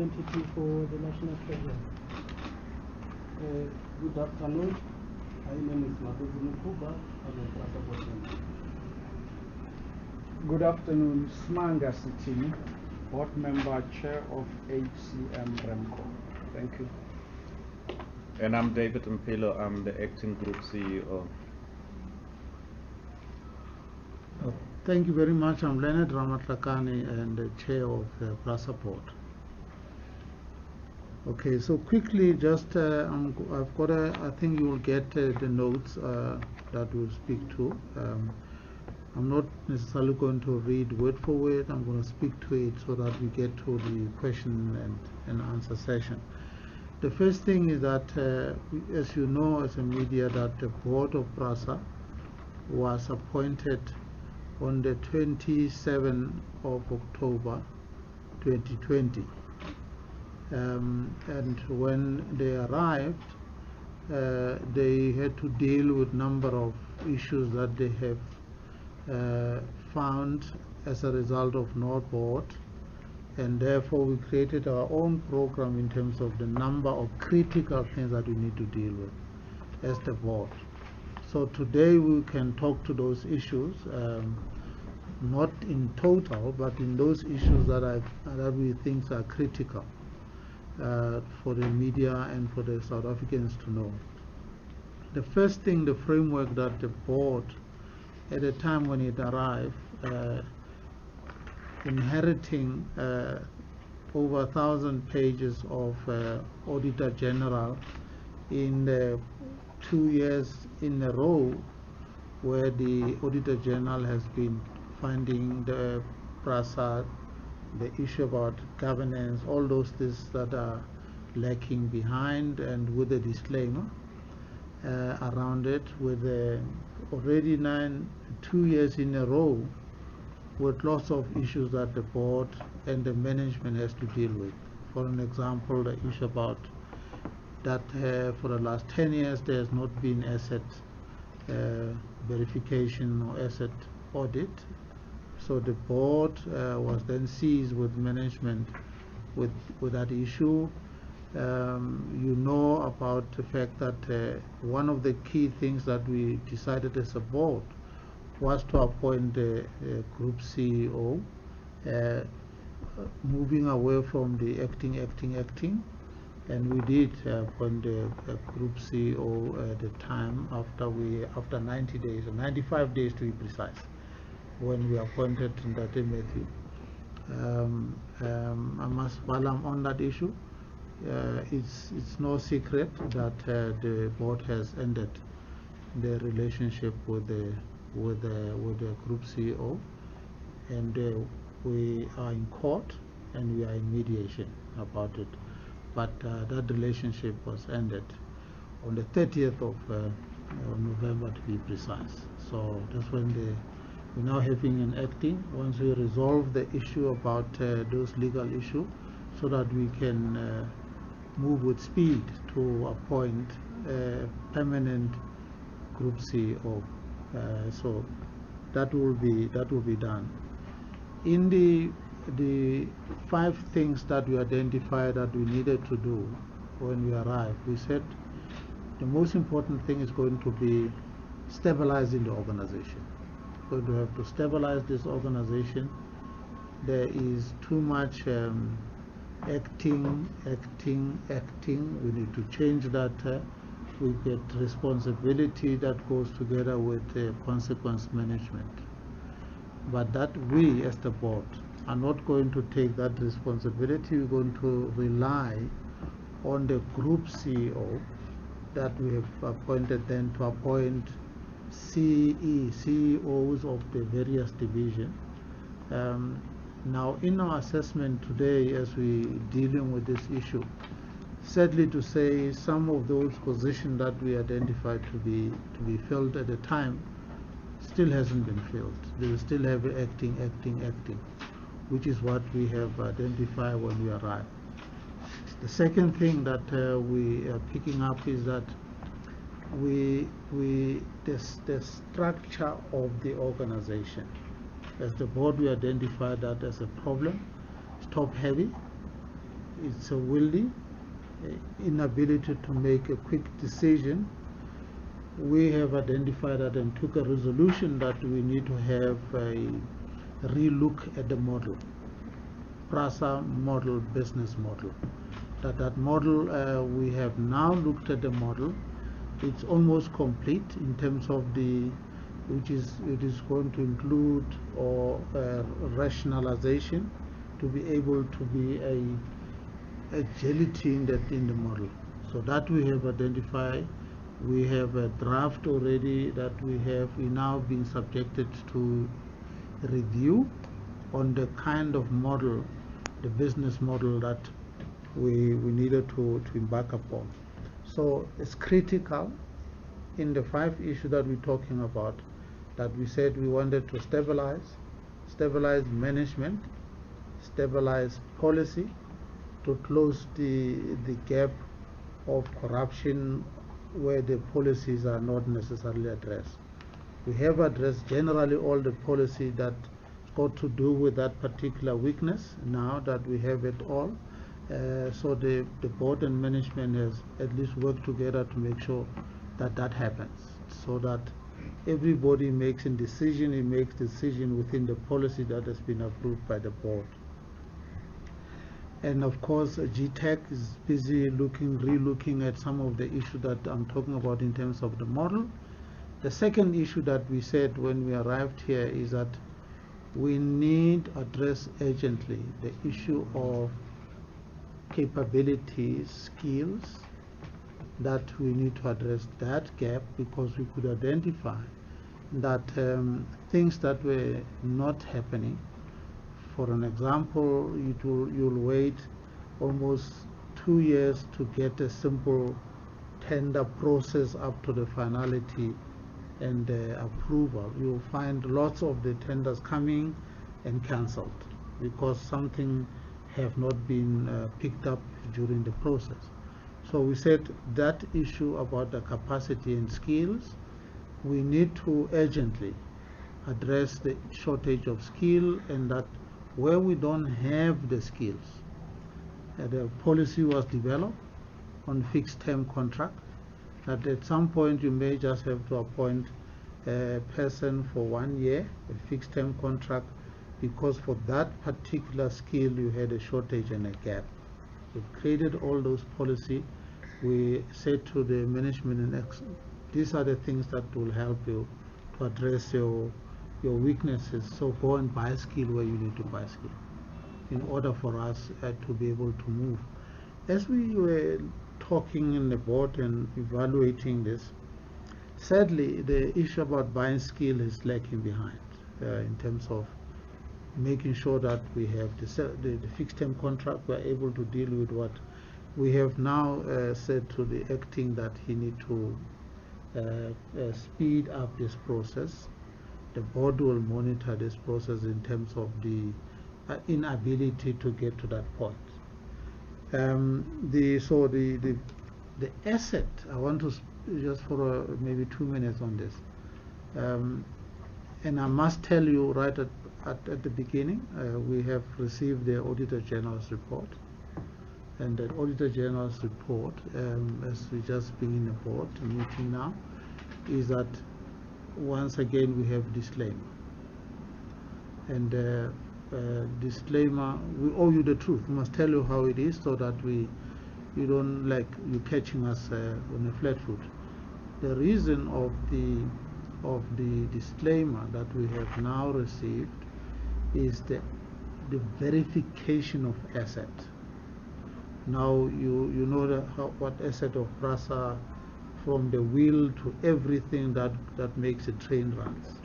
entity for the National Treasury. Good afternoon. My name is Madugu Mukuba. I'm a PRASA board member. Good afternoon. Smanga Sitini, board member, chair of HCM Remco. Thank you. And I'm David Mpilo. I'm the acting group CEO. Thank you very much. I'm Leonard Ramatlakani and the chair of the PRASA board. Okay, so quickly, just I've got I think you will get the notes that we'll speak to. I'm not necessarily going to read word for word. I'm going to speak to it so that we get to the question and answer session. The first thing is that, as you know, as a media, that the board of PRASA was appointed on the 27th of October 2020. And when they arrived, they had to deal with a number of issues that they have found as a result of no board, and therefore we created our own program in terms of the number of critical things that we need to deal with as the board. So today we can talk to those issues, not in total, but in those issues that we think are critical for the media and for the South Africans to know. The first thing, the framework that the board, at the time when it arrived, inheriting over 1,000 pages of Auditor General in the 2 years in a row, where the Auditor General has been finding the PRASA, the issue about governance, all those things that are lacking behind, and with a disclaimer around it, with already 2 years in a row with lots of issues that the board and the management has to deal with. For an example, the issue about that for the last 10 years there has not been asset verification or asset audit. So the board was then seized with management with that issue. You know about the fact that one of the key things that we decided as a board was to appoint a group CEO, moving away from the acting, and we did appoint a group CEO at the time after 90 days, or 95 days to be precise, when we appointed Ndate Matthew. While I'm on that issue, it's no secret that the board has ended the relationship with the group CEO, and we are in court and we are in mediation about it. But that relationship was ended on the 30th of November, to be precise. So that's when we're now having an acting, once we resolve the issue about those legal issues, so that we can move with speed to appoint a permanent group CEO. So that will be done. In the 5 things that we identified that we needed to do when we arrived, we said the most important thing is going to be stabilizing the organization. We're going to have to stabilize this organization. There is too much acting. We need to change that. We get responsibility that goes together with consequence management. But that we, as the board, are not going to take that responsibility. We're going to rely on the group CEO that we have appointed then to appoint CEOs of the various divisions. Now, in our assessment today, as we dealing with this issue, sadly to say, some of those positions that we identified to be filled at the time still hasn't been filled. They will still have acting, which is what we have identified when we arrived. The second thing that we are picking up is that the structure of the organization. As the board, we identified that as a problem. It's top heavy. it's a willy inability to make a quick decision. We have identified that and took a resolution that we need to have a relook at the model, PRASA model, business model. That model, we have now looked at the model. It's almost complete in terms of it is going to include rationalization to be able to be a agility in the model. So that we have identified. We have a draft already that we now being subjected to review on the kind of model, the business model that we needed to embark upon. So it's critical in the 5 issues that we're talking about, that we said we wanted to stabilize management, stabilize policy, to close the gap of corruption where the policies are not necessarily addressed. We have addressed generally all the policy that got to do with that particular weakness now that we have it all. So the board and management has at least worked together to make sure that happens, so that everybody makes a decision, within the policy that has been approved by the board. And of course, GTEC is busy re-looking at some of the issues that I'm talking about in terms of the model. The second issue that we said when we arrived here is that we need to address urgently the issue of capabilities, skills, that we need to address that gap, because we could identify that things that were not happening. For an example, you'll wait almost 2 years to get a simple tender process up to the finality and approval. You'll find lots of the tenders coming and cancelled because something have not been picked up during the process. So we said that issue about the capacity and skills, we need to urgently address the shortage of skill, and that where we don't have the skills, the policy was developed on fixed term contract, that at some point you may just have to appoint a person for 1 year, a fixed term contract, because for that particular skill you had a shortage and a gap. We've created all those policy. We said to the management, and these are the things that will help you to address your weaknesses. So go and buy skill where you need to buy skill in order for us to be able to move. As we were talking in the board and evaluating this, sadly the issue about buying skill is lagging behind in terms of making sure that we have the fixed term contract. We're able to deal with what we have now said to the acting, that he need to speed up this process. The board will monitor this process in terms of the inability to get to that point. The asset, I want to just for maybe 2 minutes on this, and I must tell you right at the beginning, we have received the Auditor General's report, and the Auditor General's report, as we just begin the board meeting now, is that once again we have disclaimer, and disclaimer, we owe you the truth. We must tell you how it is, so that you don't like you catching us on a flat foot. The reason of the disclaimer that we have now received is the verification of asset. Now you know what asset of PRASA, from the wheel to everything that makes a train runs,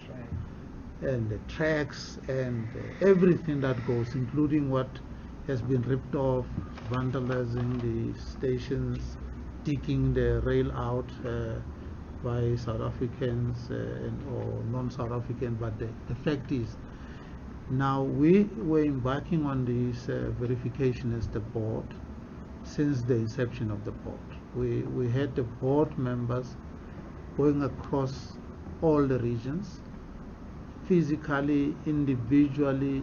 and the tracks and everything that goes, including what has been ripped off, vandalizing the stations, digging the rail out by South Africans or non-South African. But the fact is, now we were embarking on this verification as the board since the inception of the board. We had the board members going across all the regions, physically, individually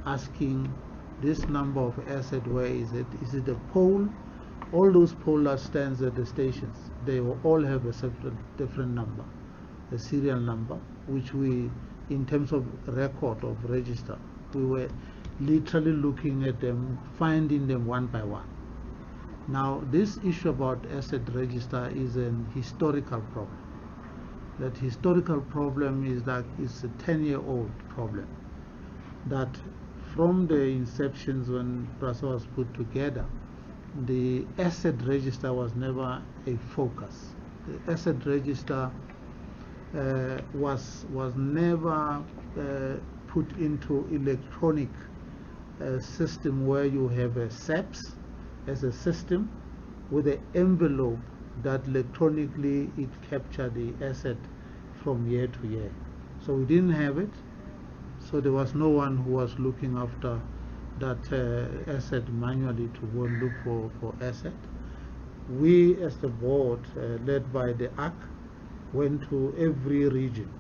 asking this number of asset, where is it? Is it a pole? All those poles that stands at the stations, they will all have a different number, a serial number, which we, in terms of record of register, we were literally looking at them, finding them one by one. Now, this issue about asset register is an historical problem. That historical problem is that it's a 10-year-old problem. That from the inceptions when PRASA was put together, the asset register was never a focus. The asset register was never put into electronic system where you have a SAPS as a system with an envelope that electronically it captured the asset from year to year. So we didn't have it, so there was no one who was looking after that asset manually to go and look for asset. We as the board, led by the ACK, went to every region,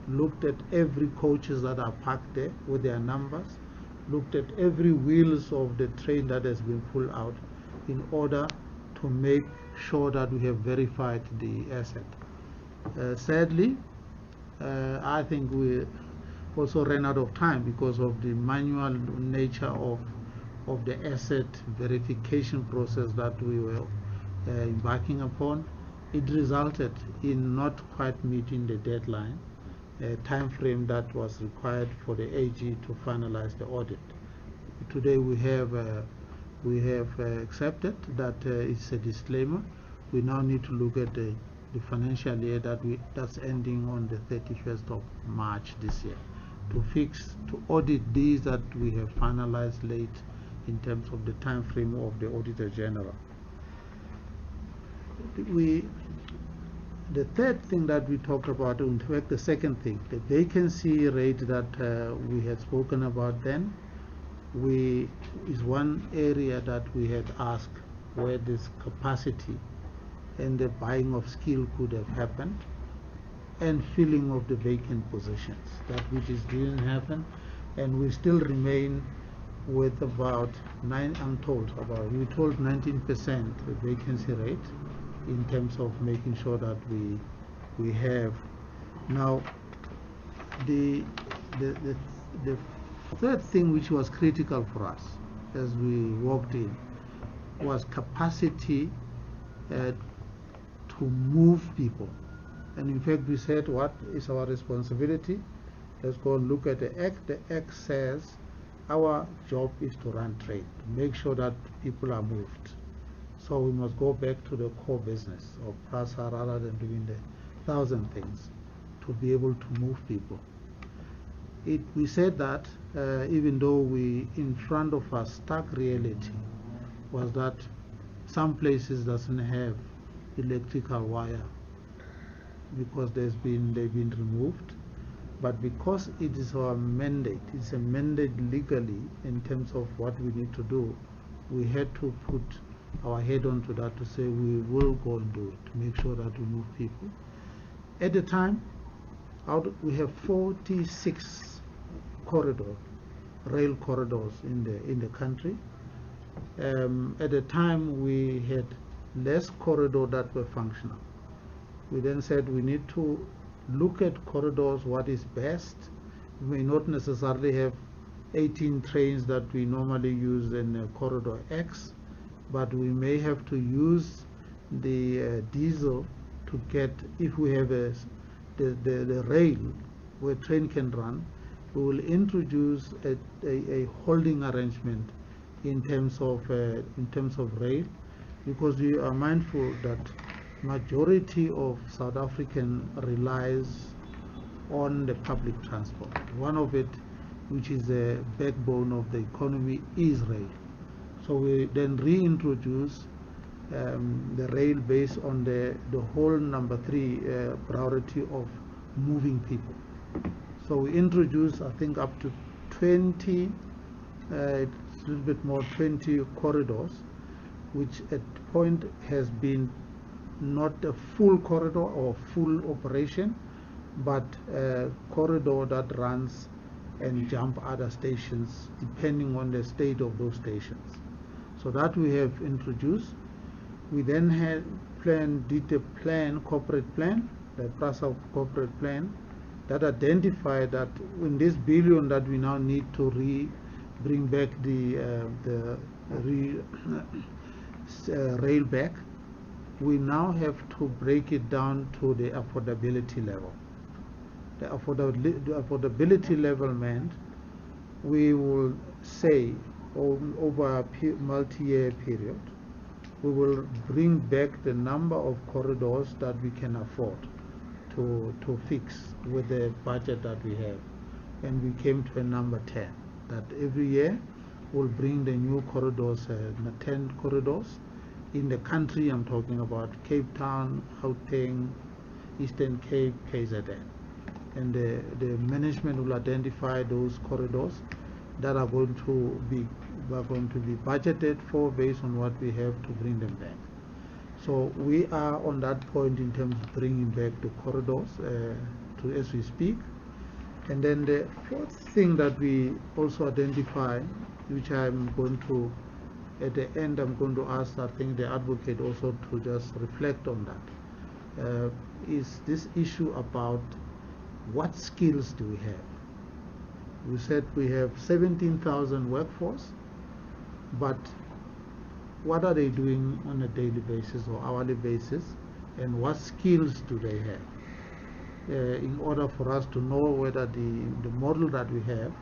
looked at every coaches that are parked there with their numbers, looked at every wheels of the train that has been pulled out in order to make sure that we have verified the asset. Sadly, I think we also ran out of time because of the manual nature of the asset verification process that we were embarking upon. It resulted in not quite meeting the deadline time frame that was required for the AG to finalize the audit. Today we have accepted that it's a disclaimer. We now need to look at the financial year that's ending on the 31st of March this year, to audit these that we have finalized late in terms of the time frame of the Auditor General. The third thing that we talked about, in fact the second thing, the vacancy rate that we had spoken about then, is one area that we had asked where this capacity and the buying of skill could have happened, and filling of the vacant positions, that which didn't happen, and we still remain with about we're told 19% vacancy rate in terms of making sure that we have. Now, the third thing which was critical for us as we walked in was capacity to move people. And in fact, we said, what is our responsibility? Let's go and look at the Act. The Act says our job is to run trade, to make sure that people are moved. So we must go back to the core business of PRASA rather than doing the 1,000 things, to be able to move people. We said that even though in front of us, stark reality was that some places doesn't have electrical wire because they've been removed, but because it is our mandate, it's a mandate legally in terms of what we need to do, we had to put our head onto that to say we will go and do it, to make sure that we move people. At the time, we have 46 rail corridors in the country. At the time, we had less corridors that were functional. We then said we need to look at corridors, what is best. We may not necessarily have 18 trains that we normally use in corridor X, but we may have to use the diesel to get, if we have the rail where train can run, we will introduce a holding arrangement in terms of rail, because we are mindful that majority of South African relies on the public transport. One of it, which is the backbone of the economy, is rail. So we then reintroduce the rail based on the whole number 3 priority of moving people. So we introduce, I think, up to 20, it's a little bit more, 20 corridors, which at point has been not a full corridor or full operation, but a corridor that runs and jump other stations depending on the state of those stations. So that we have introduced. We then did a plan, corporate plan, the PRASA corporate plan, that identified that in this billion that we now need to bring back the rail back, we now have to break it down to the affordability level. The affordability level meant we will say over a multi-year period, we will bring back the number of corridors that we can afford to fix with the budget that we have. And we came to a number 10, that every year we'll bring the new corridors, 10 corridors in the country. I'm talking about Cape Town, Gauteng, Eastern Cape, KZN. And the management will identify those corridors that are going to be budgeted for based on what we have to bring them back. So we are on that point in terms of bringing back the corridors as we speak. And then the fourth thing that we also identify, which I'm going to, at the end, I'm going to ask, I think, the advocate also to just reflect on that, is this issue about what skills do we have? We said we have 17,000 workforce, but what are they doing on a daily basis or hourly basis, and what skills do they have? In order for us to know whether the model that we have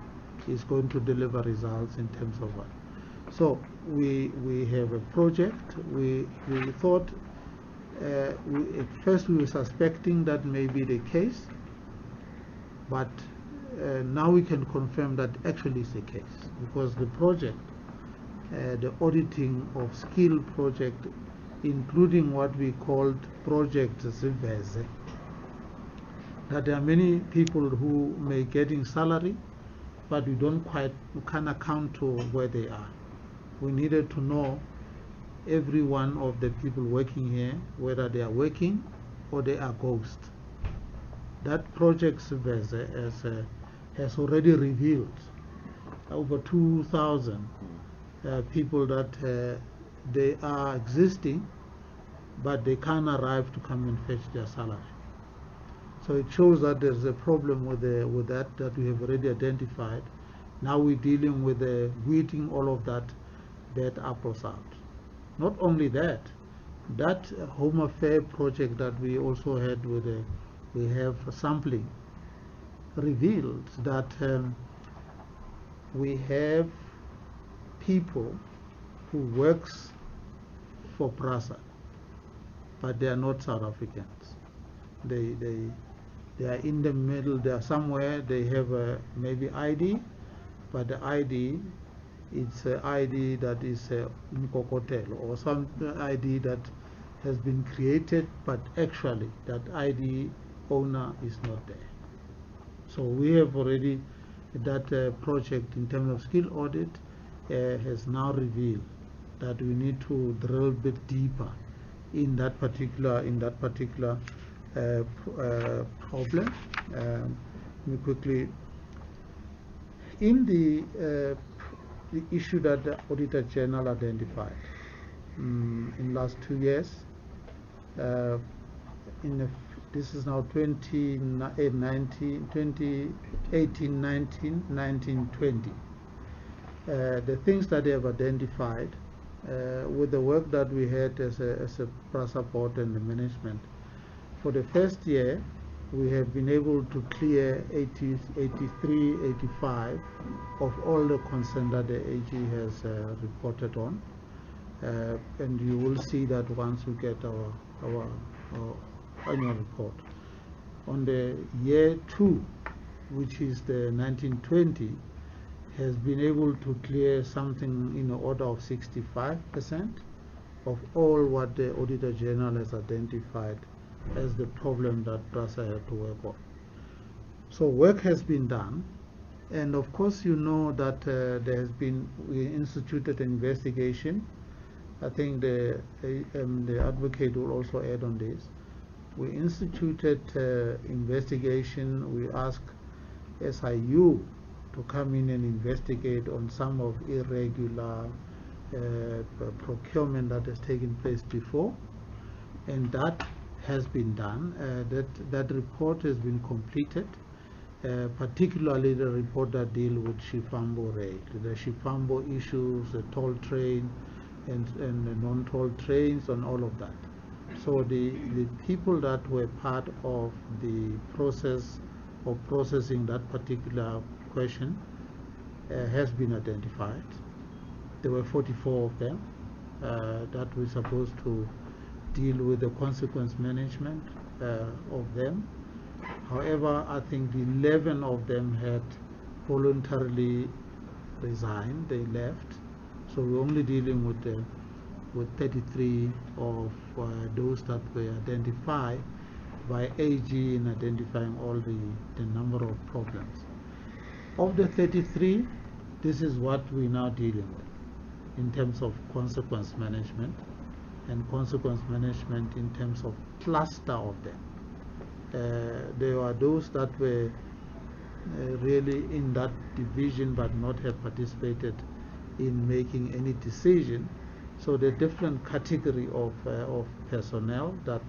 is going to deliver results in terms of what. So we have a project. We thought at first we were suspecting that may be the case, but now we can confirm that actually is the case, because the project, the auditing of skill project, including what we called Project Ziveze, that there are many people who may getting salary, but we can't account to where they are. We needed to know every one of the people working here, whether they are working or they are ghost. That Project Ziveze has already revealed over 2,000 people that they are existing, but they can't arrive to come and fetch their salary. So it shows that there's a problem with that we have already identified. Now we're dealing with weeding all of that bad apples out. Not only that, that Home Affairs project that we also had we have sampling revealed that we have people who works for PRASA, but they are not South Africans. They are in the middle. They are somewhere. They have maybe ID, but the ID, it's an ID that is Mkokotel, or some ID that has been created, but actually that ID owner is not there. So we have already, that project in terms of skill audit has now revealed that we need to drill a bit deeper in that particular problem. Let me quickly, in the issue that the Auditor General identified in last 2 years, this is now 2018, 19, 20. The things that they have identified with the work that we had as a PRASA board and the management, for the first year we have been able to clear 80, 83, 85 of all the concerns that the AG has reported on, and you will see that once we get our annual report. On the year 2, which is the 1920, has been able to clear something in the order of 65% of all what the Auditor General has identified as the problem that PRASA had to work on. So work has been done, and of course you know that we instituted an investigation. I think the advocate will also add on this. We instituted investigation. We asked SIU to come in and investigate on some of irregular procurement that has taken place before, and that has been done. That report has been completed, particularly the report that deal with Shifambo rail, the Shifambo issues, the toll train and the non-toll trains and all of that. So the people that were part of the process of processing that particular question has been identified. There were 44 of them that were supposed to deal with the consequence management of them. However, I think 11 of them had voluntarily resigned, they left. So we're only dealing with 33 of those that were identified by AG in identifying all the number of problems. Of the 33, this is what we're now dealing with in terms of consequence management, and consequence management in terms of cluster of them. There are those that were really in that division but not have participated in making any decision. So the different category of personnel that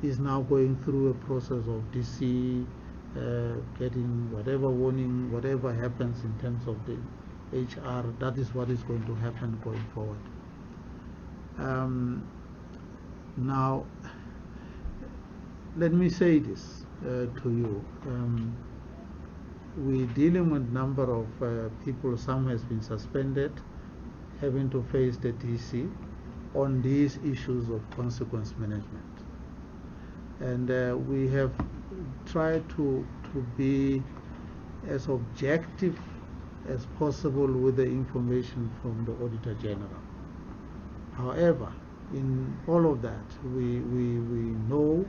is now going through a process of DC, getting whatever warning, whatever happens in terms of the HR, that is what is going to happen going forward. Now, let me say this to you. We're dealing with a number of people, some has been suspended, having to face the DC on these issues of consequence management. And we have tried to be as objective as possible with the information from the Auditor General. However, in all of that, we know,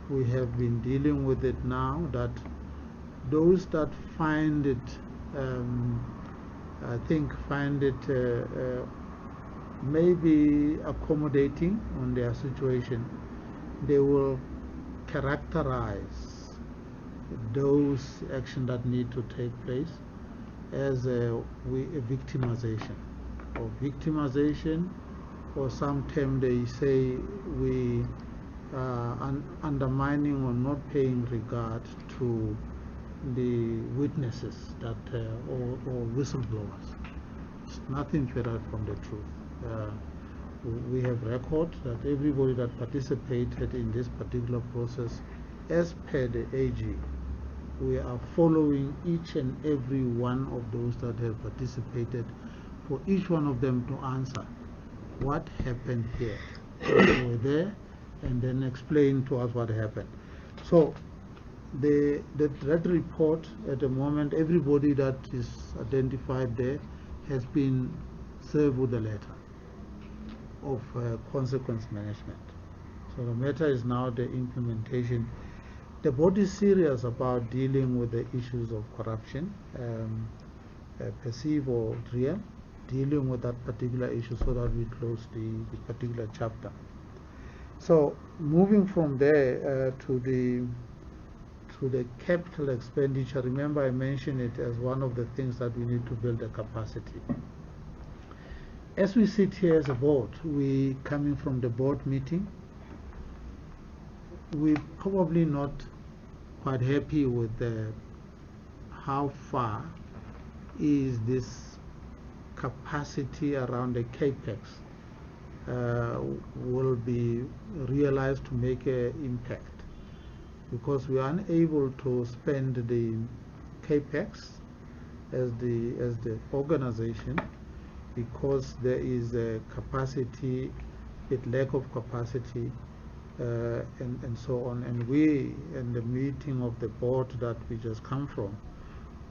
we have been dealing with it now, that those that find it, I think, find it maybe accommodating on their situation, they will characterize those actions that need to take place as a victimization, or some term they say we undermining or not paying regard to the witnesses that or whistleblowers. It's nothing further from the truth. We have record that everybody that participated in this particular process, as per the AG, we are following each and every one of those that have participated, for each one of them to answer what happened here. They were there, and then explain to us what happened. So that report at the moment, everybody that is identified there has been served with a letter of consequence management. So the matter is now the implementation. The board is serious about dealing with the issues of corruption, perceived or real, dealing with that particular issue so that we close the particular chapter. So moving from there to the capital expenditure, remember I mentioned it as one of the things that we need to build a capacity. As we sit here as a board, we coming from the board meeting, we're probably not quite happy with how far is this capacity around the capex will be realized to make an impact, because we are unable to spend the capex as the organization, because there is a capacity, with lack of capacity, and so on. And we, in the meeting of the board that we just come from,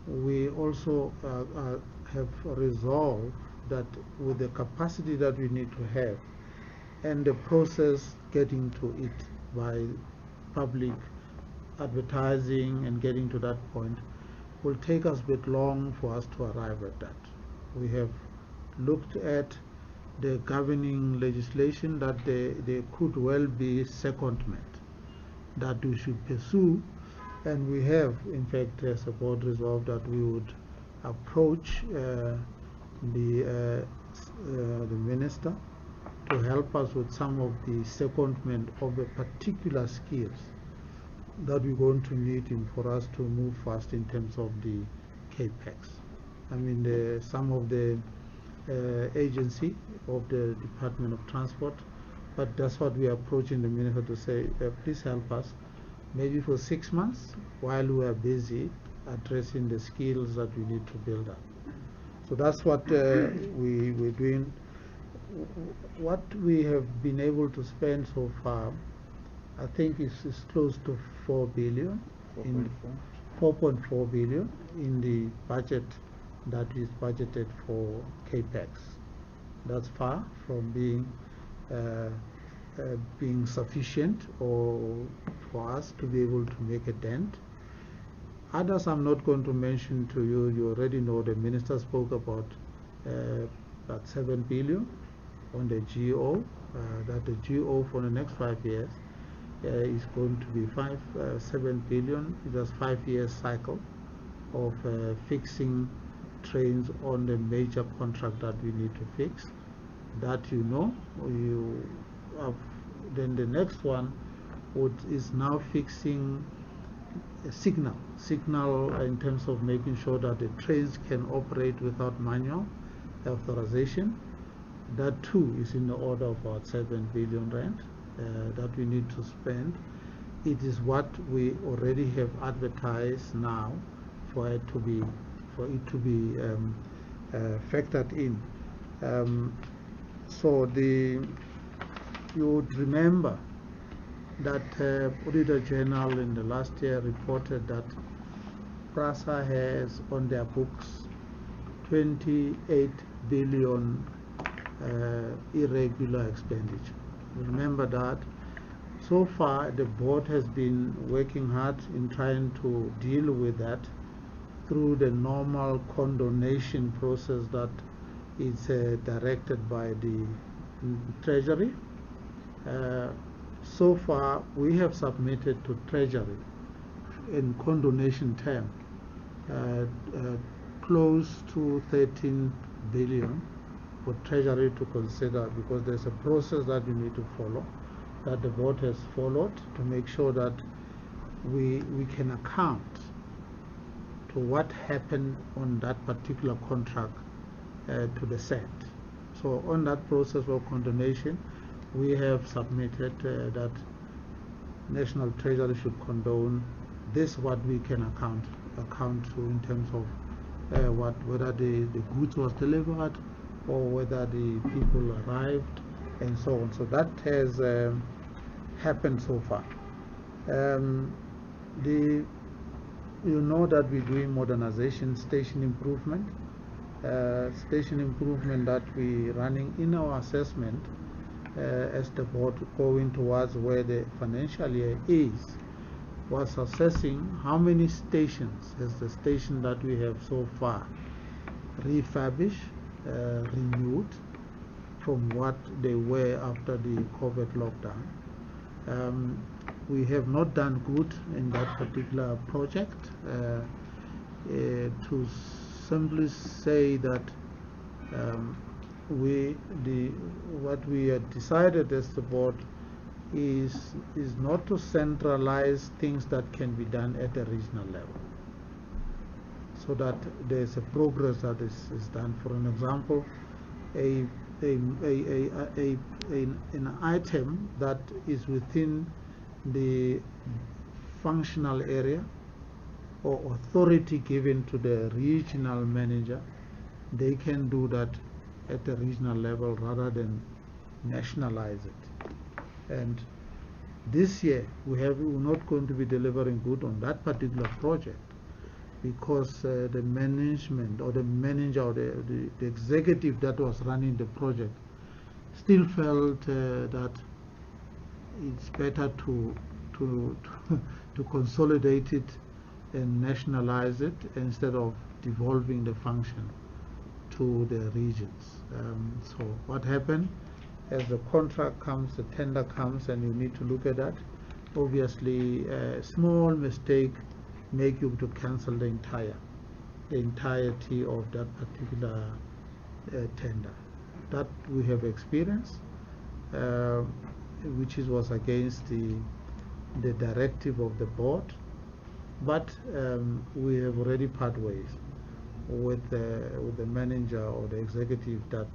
we also have resolved that with the capacity that we need to have, and the process getting to it by public advertising and getting to that point, will take us a bit long for us to arrive at that. We have looked at the governing legislation that there could well be secondment that we should pursue, and we have in fact as a board resolved that we would approach the minister to help us with some of the secondment of the particular skills that we're going to need for us to move fast in terms of the capex. I mean, some of the agency of the Department of Transport, but that's what we are approaching the minister to say, please help us, maybe for 6 months, while we are busy addressing the skills that we need to build up. So that's what we're doing. What we have been able to spend so far, I think is close to 4 billion, 4.4 billion in the budget that is budgeted for capex. That's far from being sufficient or for us to be able to make a dent. Others I'm not going to mention to you. You already know the minister spoke about 7 billion on the GO. That the GO for the next 5 years is going to be 7 billion. It's a 5-year cycle of fixing trains on the major contract that we need to fix. That you know, you have. Then the next one is now fixing a signal in terms of making sure that the trains can operate without manual authorization. That too is in the order of about 7 billion rand that we need to spend. It is what we already have advertised now for it to be factored in. So you would remember that Auditor General in the last year reported that PRASA has on their books 28 billion irregular expenditure. Remember that. So far the board has been working hard in trying to deal with that through the normal condonation process that is directed by the Treasury. So far we have submitted to Treasury in condonation term close to 13 billion for Treasury to consider, because there's a process that we need to follow, that the board has followed, to make sure that we can account to what happened on that particular contract to the set. So on that process of condonation, we have submitted that National Treasury should condone this, what we can account to in terms of whether the goods was delivered or whether the people arrived and so on. So that has happened so far. You know that we're doing modernization, station improvement that we're running in our assessment as the board going towards where the financial year is, was assessing how many stations has the station that we have so far refurbished, renewed from what they were after the COVID lockdown. We have not done good in that particular project. To simply say that what we had decided as the board is not to centralize things that can be done at a regional level, so that there's a progress that is done. For an example, an item that is within the functional area or authority given to the regional manager, they can do that at the regional level rather than nationalize it. And this year we're not going to be delivering good on that particular project, because the management or the manager or the executive that was running the project still felt that it's better to consolidate it and nationalize it instead of devolving the function to the regions. So what happened, as the contract comes, the tender comes, and you need to look at that, obviously a small mistake make you to cancel the entire the entirety of that particular tender. That we have experienced, which was against the directive of the board, but we have already part ways with the manager or the executive that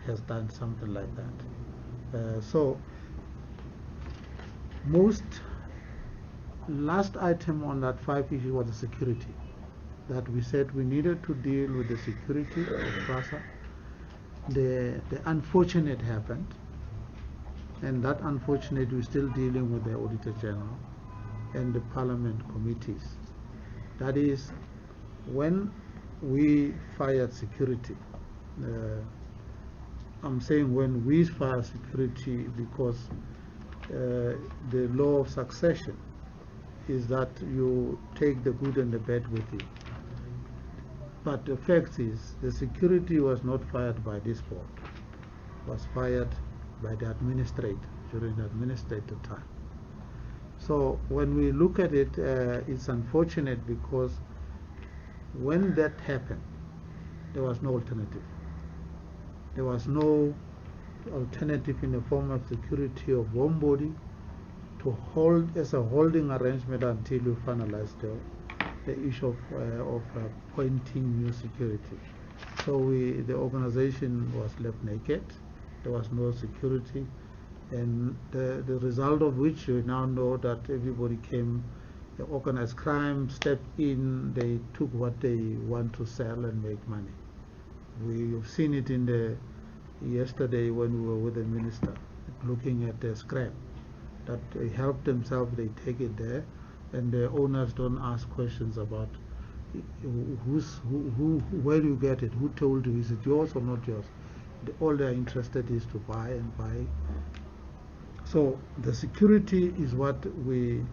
has done something like that. So last item on that 5 issue was the security, that we said we needed to deal with the security of PRASA. The unfortunate happened, and that unfortunate we're still dealing with the Auditor General and the Parliament committees. That is, when we fired security, I'm saying when we fire security because the law of succession is that you take the good and the bad with you. But the fact is, the security was not fired by this board, it was fired by the administrator during the administrative time. So when we look at it, it's unfortunate because when that happened, there was no alternative. There was no alternative in the form of security of one body to hold as a holding arrangement until you finalize the issue of appointing new security. So the organization was left naked. There was no security, and the result of which you now know that everybody came. The organized crime stepped in. They took what they want to sell and make money. We've seen it in yesterday when we were with the minister, looking at the scrap, that they help themselves, they take it there, and the owners don't ask questions about where you get it, who told you, is it yours or not yours. All they're interested is to buy and buy. So the security is what we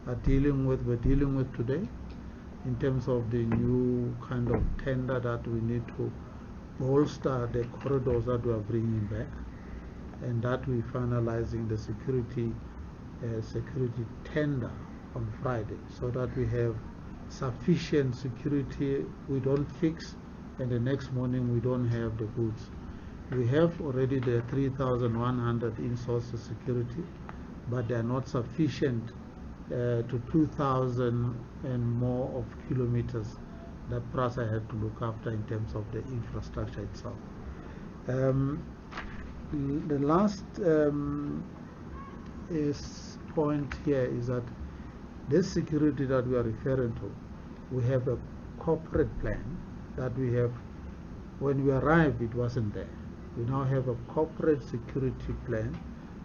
are dealing with. We're dealing with today in terms of the new kind of tender that we need to bolster the corridors that we are bringing back, and that we're finalizing the security tender on Friday, so that we have sufficient security. We don't fix and the next morning we don't have the goods. We have already the 3,100 in-source security, but they are not sufficient to 2,000 and more of kilometers that PRASA had to look after in terms of the infrastructure itself. The last point here is that this security that we are referring to, we have a corporate plan that we have. When we arrived, it wasn't there. We now have a corporate security plan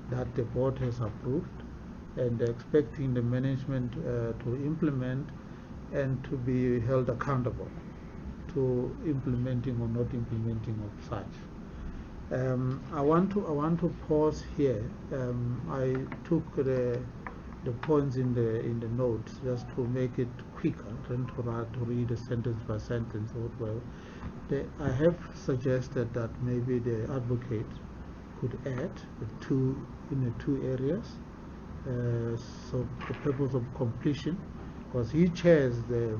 that the board has approved, and they're expecting the management to implement and to be held accountable to implementing or not implementing of such. I want to pause here. I took the points in the notes just to make it quicker than to read a sentence by sentence. I have suggested that maybe the advocate could add in the two areas, so for purpose of completion, because he chairs the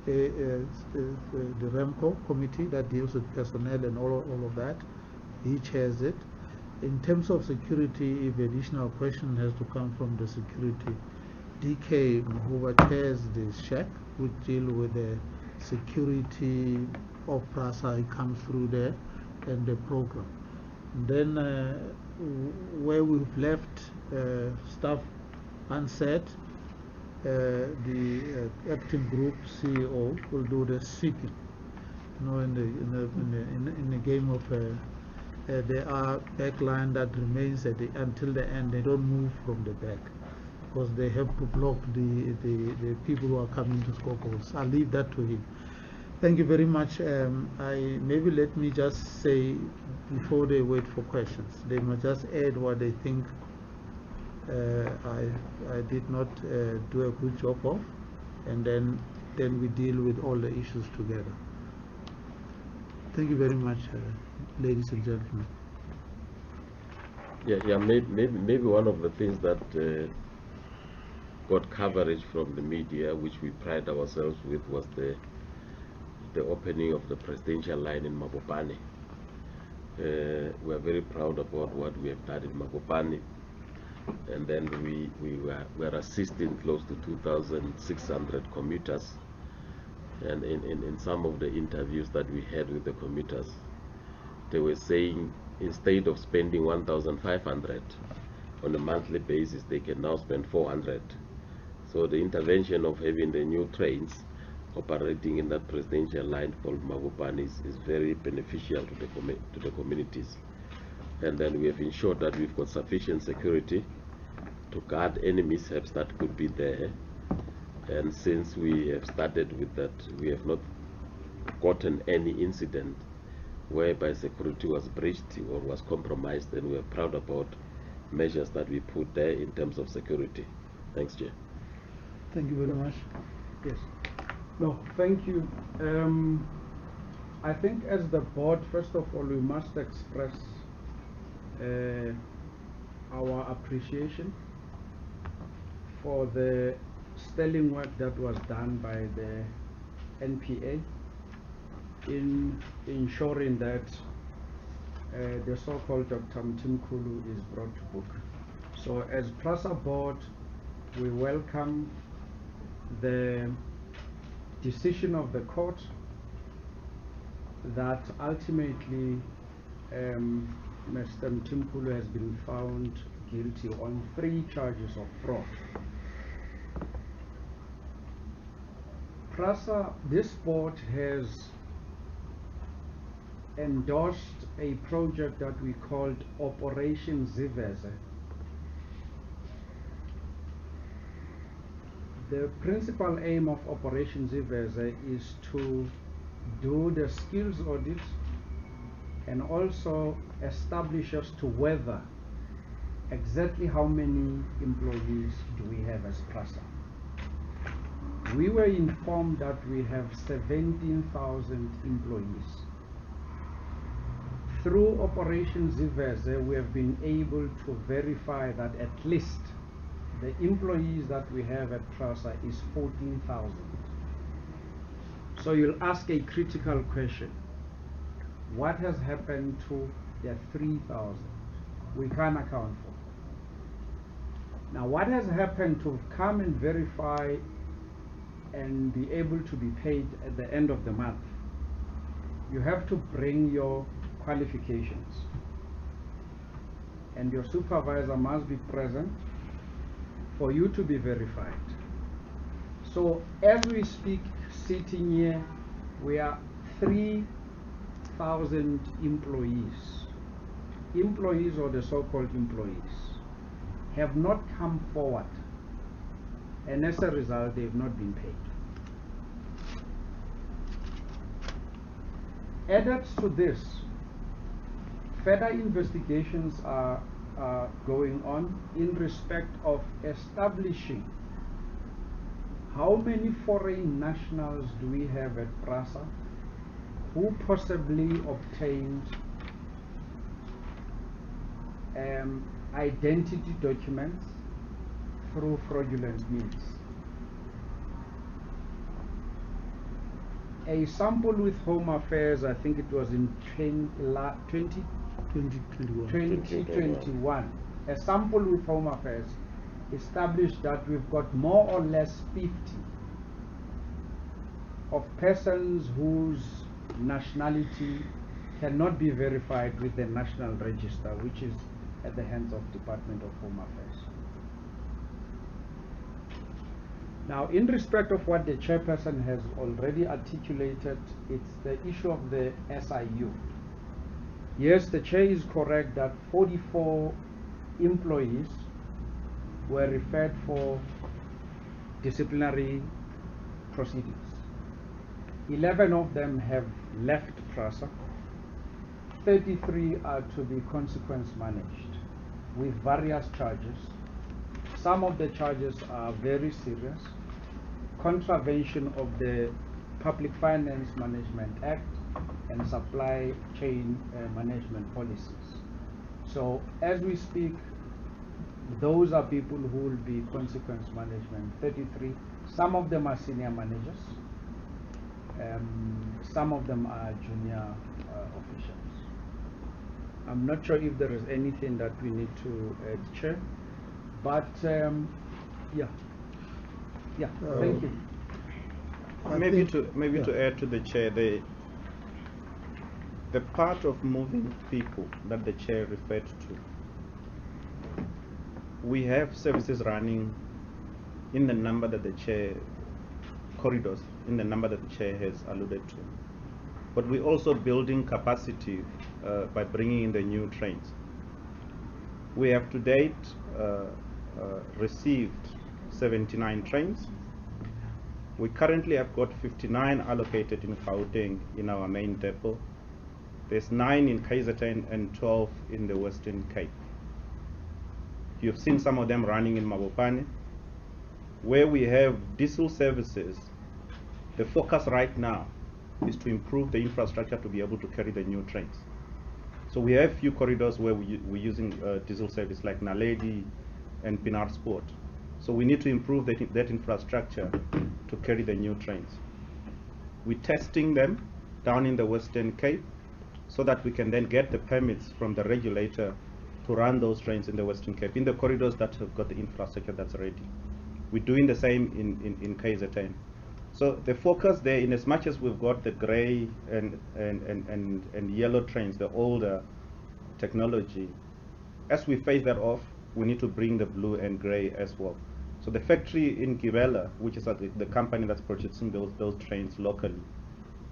REMCO committee that deals with personnel and all of that. He chairs it. In terms of security, if additional question has to come from the security, DK Mhuba chairs the SHAC, which deal with the security of PRASA. It comes through there and the program. Then where we've left stuff unsaid, the acting group CEO will do the sweeping. In the game of there are backline that remains until the end. They don't move from the back because they have to block the people who are coming to score goals. I'll leave that to him. Thank you very much. Maybe let me just say, before they wait for questions, they must just add what they think I did not do a good job of, and then we deal with all the issues together. Thank you very much, ladies and gentlemen. Maybe one of the things that got coverage from the media, which we pride ourselves with, was the the opening of the presidential line in Mabopane. We are very proud about what we have done in Mabopane, and then we were assisting close to 2,600 commuters. And in some of the interviews that we had with the commuters, they were saying instead of spending 1,500 on a monthly basis, they can now spend 400. So the intervention of having the new trains operating in that presidential line called Mabopane is very beneficial to the communities. And then we have ensured that we've got sufficient security to guard any mishaps that could be there. And since we have started with that, we have not gotten any incident whereby security was breached or was compromised, and we are proud about measures that we put there in terms of security. Thanks, Chair. Thank you very much. Yes. No, thank you. I think as the board, first of all, we must express our appreciation for the sterling work that was done by the NPA in ensuring that the so-called Dr. Mtimkulu is brought to book. So as PRASA board, we welcome the decision of the court that ultimately Mr. Mtimkulu has been found guilty on 3 charges of fraud. PRASA, this board has endorsed a project that we called Operation Ziveze. The principal aim of Operation Ziveze is to do the skills audit and also establish as to whether exactly how many employees do we have as PRASA. We were informed that we have 17,000 employees. Through Operation Ziveze, we have been able to verify that at least the employees that we have at PRASA is 14,000. So you'll ask a critical question. What has happened to the 3,000? We can't account for. Now, what has happened to come and verify and be able to be paid at the end of the month? You have to bring your qualifications, and your supervisor must be present for you to be verified. So as we speak, sitting here, we are 3,000 employees or the so-called employees have not come forward, and as a result they have not been paid. Added to this, further investigations are going on in respect of establishing how many foreign nationals do we have at PRASA who possibly obtained identity documents through fraudulent means. A sample with Home Affairs, I think it was in 2021, a sample with Home Affairs established that we've got more or less 50 of persons whose nationality cannot be verified with the National Register, which is at the hands of Department of Home Affairs. Now, in respect of what the chairperson has already articulated, it's the issue of the SIU. Yes, the chair is correct that 44 employees were referred for disciplinary proceedings. 11 of them have left PRASA. 33 are to be consequence managed with various charges. Some of the charges are very serious: contravention of the Public Finance Management Act and supply chain management policies. So as we speak, those are people who will be consequence management, 33. Some of them are senior managers. Some of them are junior officials. I'm not sure if there is anything that we need to add, Chair, but yeah, thank you. Maybe yeah. to add to the chair, the part of moving people that the chair referred to, we have services running in the number that the chair corridors, in the number that the chair has alluded to, but we're also building capacity by bringing in the new trains. We have to date received 79 trains. We currently have got 59 allocated in Gauteng in our main depot. There's 9 in KZN and 12 in the Western Cape. You've seen some of them running in Mabopane. Where we have diesel services, the focus right now is to improve the infrastructure to be able to carry the new trains. So we have few corridors where we're using diesel service like Naledi and Pinar Sport. So we need to improve that infrastructure to carry the new trains. We're testing them down in the Western Cape so that we can then get the permits from the regulator to run those trains in the Western Cape, in the corridors that have got the infrastructure that's ready. We're doing the same in KZN. So the focus there, in as much as we've got the grey and yellow trains, the older technology, as we phase that off, we need to bring the blue and grey as well. So the factory in Gibela, which is the company that's producing those trains locally,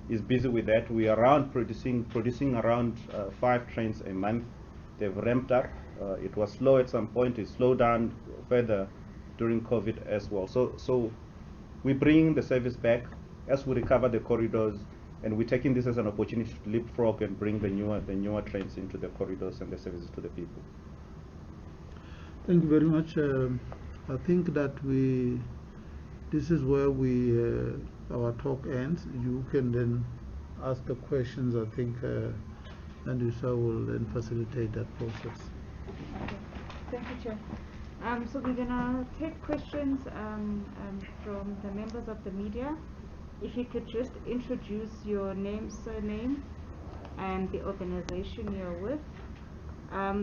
is busy with that. We are around producing around 5 trains a month. They've ramped up. It was slow at some point. It slowed down further during COVID as well. So we bring the service back as we recover the corridors, and we're taking this as an opportunity to leapfrog and bring the newer trains into the corridors and the services to the people. Thank you very much. I think that this is where our talk ends. You can then ask the questions. I think Andrewsa will then facilitate that process. Okay. Thank you, Chair. So we're gonna take questions from the members of the media. If you could just introduce your name, surname, and the organization you're with.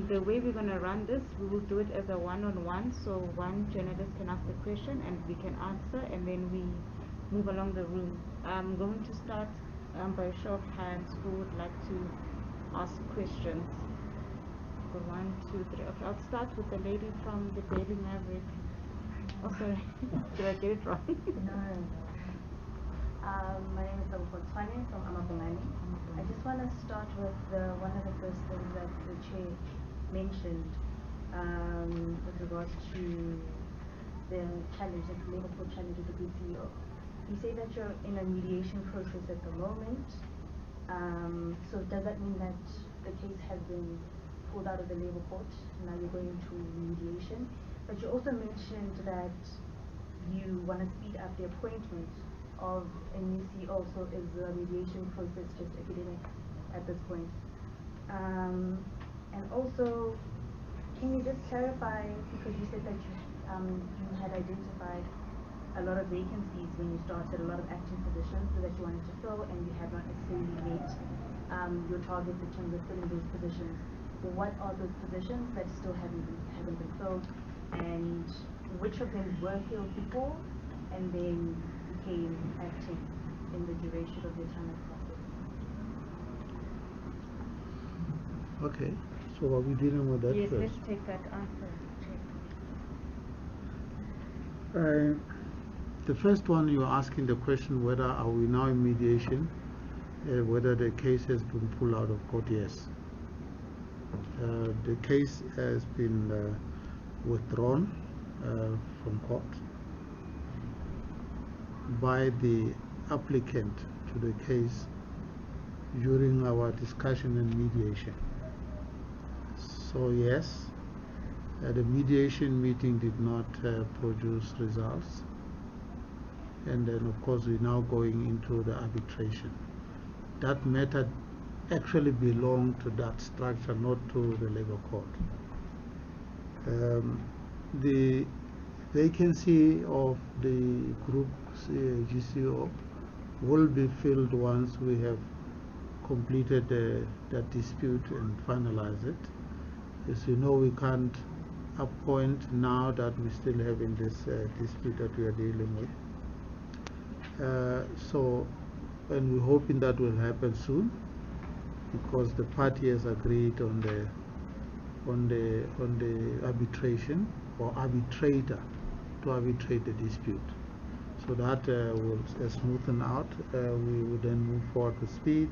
The way we're going to run this, we will do it as a one-on-one, so one journalist can ask the question and we can answer, and then we move along the room. I'm going to start by a show of hands who would like to ask questions. So 1, 2, 3. Okay, I'll start with the lady from the Daily Maverick. Oh, sorry. Did I get it wrong? No. My name is Abukotswane from Amabulani. I just want to start with one of the first things that the chair mentioned with regards to the challenge, the labor code challenge with the group CEO. You say that you're in a mediation process at the moment. So does that mean that the case has been pulled out of the labor court? Now you're going to mediation. But you also mentioned that you want to speed up the appointment of a new CEO, so is the mediation process just academic at this point? And also, can you just clarify, because you said that you had identified a lot of vacancies when you started, a lot of acting positions that you wanted to fill, and you have not necessarily met your targets in terms of filling those positions. What are those positions that still haven't been filled, and which of them were filled before and then became acting in the duration of your time at PRASA? Okay, so are we dealing with that yes, first? let's take that answer. The first one, you're asking the question whether are we now in mediation, whether the case has been pulled out of court. Yes. The case has been withdrawn from court by the applicant to the case during our discussion and mediation. So yes, the mediation meeting did not produce results, and then of course we're now going into the arbitration. That matter actually belonged to that structure, not to the labor court. The vacancy of the group GCO will be filled once we have completed that dispute and finalize it. As you know, we can't appoint now that we still have in this dispute that we are dealing with. And we're hoping that will happen soon, because the party has agreed on the arbitration or arbitrator to arbitrate the dispute. So that will smoothen out. We will then move forward with speed.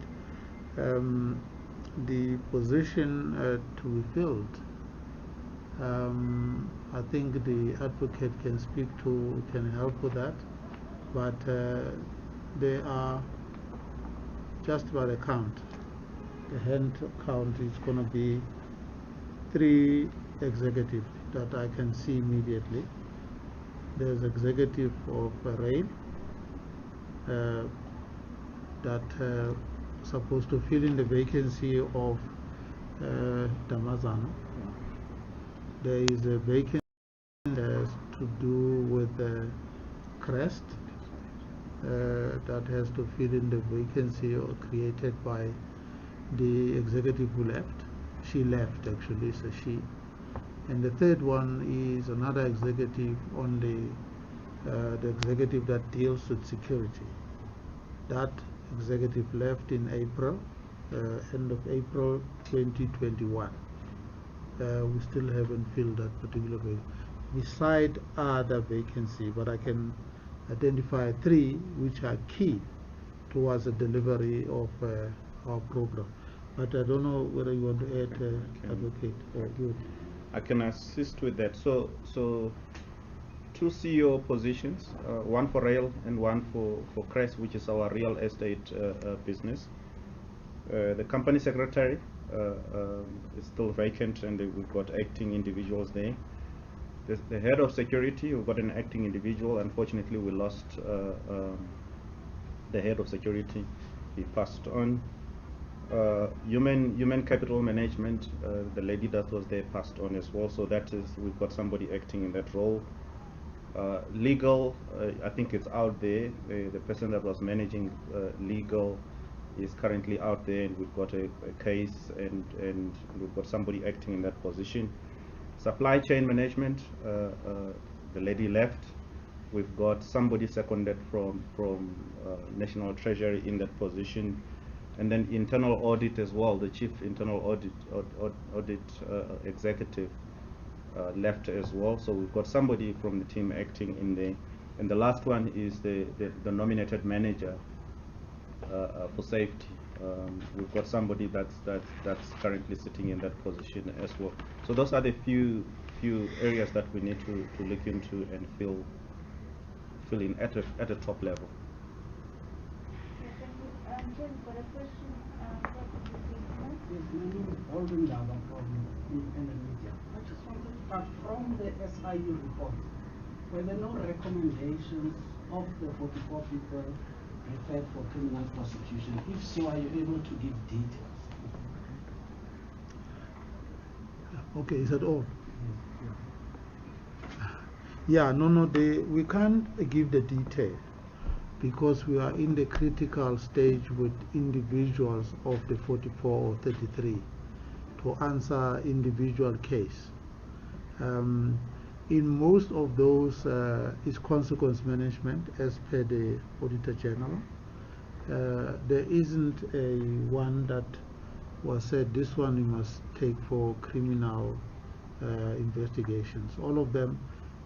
The position to be filled, I think the advocate can help with that, but there are, just by the count, the hand count is going to be 3 executives that I can see immediately. There's executive of rail that supposed to fill in the vacancy of Damazano. There is a vacancy to do with Crest that has to fill in the vacancy created by the executive who left. She left, actually, so she. And the third one is another executive on the executive that deals with security. That executive left in April, end of April 2021. We still haven't filled that particular vacancy. Beside other vacancy, but I can identify 3 which are key towards the delivery of our program. But I don't know whether you want to add, advocate, or good. I can assist with that. So 2 CEO positions, one for rail and one for Crest, which is our real estate business. The company secretary is still vacant, and we've got acting individuals there. The head of security, we've got an acting individual. Unfortunately, we lost the head of security. He passed on. Human capital management, the lady that was there passed on as well. So that is, we've got somebody acting in that role. Legal, I think it's out there. The person that was managing legal is currently out there, and we've got a case, and we've got somebody acting in that position. Supply chain management, the lady left. We've got somebody seconded from National Treasury in that position. And then internal audit as well, the chief internal audit executive left as well. So we've got somebody from the team acting in there. And the last one is the nominated manager for safety. We've got somebody that's currently sitting in that position as well. So those are the few areas that we need to look into and fill in at a top level. Jim, got a question? Yes, my name is Alden Daba from Independent Media. I just wanted to start from the SIU report. Were there no recommendations of the 44 people referred for criminal prosecution? If so, are you able to give details? Okay, is that all? Yeah, no, we can't give the detail, because we are in the critical stage with individuals of the 44 or 33 to answer individual case. In most of those is consequence management as per the Auditor General. There isn't a one that was said, this one you must take for criminal investigations. All of them,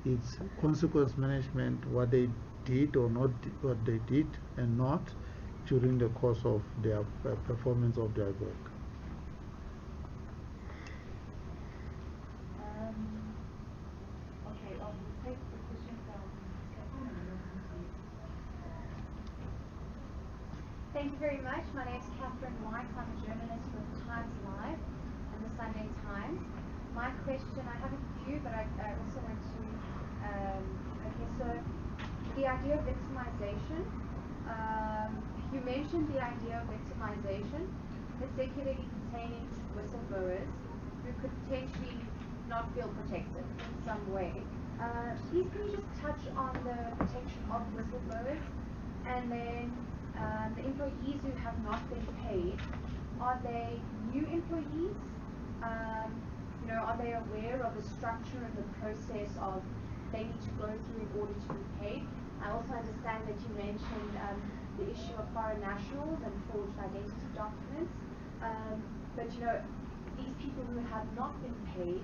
it's consequence management, what they did or not, what they did and not during the course of their performance of their work. Okay, I'll take the question from Catherine. Thank you very much. My name is Catherine White. I'm a journalist with Times Live and the Sunday Times. My question, I have a few, but I also want to, okay, so the idea of victimization, you mentioned the idea of victimization, particularly pertaining to whistleblowers who could potentially not feel protected in some way. Please can you just touch on the protection of whistleblowers, and then the employees who have not been paid, are they new employees? Are they aware of the structure and the process of they need to go through in order to be paid? I also understand that you mentioned the issue of foreign nationals and forged identity documents. But these people who have not been paid,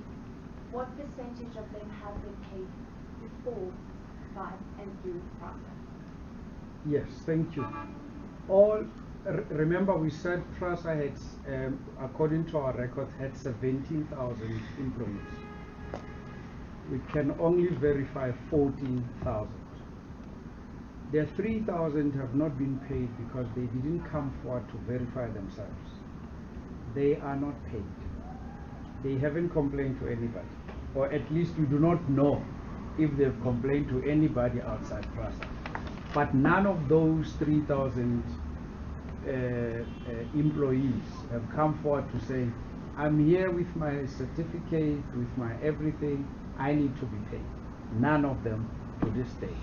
what percentage of them have been paid before, by, and through PRASA? Yes, thank you. Remember we said PRASA had, according to our records, had 17,000 employees. We can only verify 14,000. The 3,000 have not been paid because they didn't come forward to verify themselves. They are not paid. They haven't complained to anybody, or at least we do not know if they've complained to anybody outside PRASA. But none of those 3,000 employees have come forward to say, I'm here with my certificate, with my everything, I need to be paid. None of them to this day.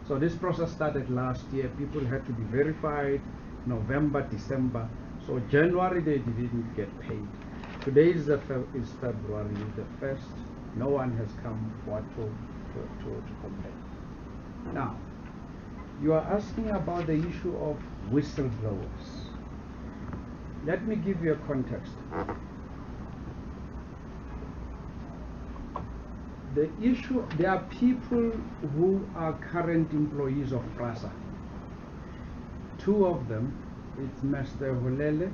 So this process started last year. People had to be verified November, December. So January they didn't get paid. Today is February the 1st. No one has come forward to complain. Now, you are asking about the issue of whistleblowers. Let me give you a context. The issue, there are people who are current employees of PRASA. Two of them, it's Mr. Holele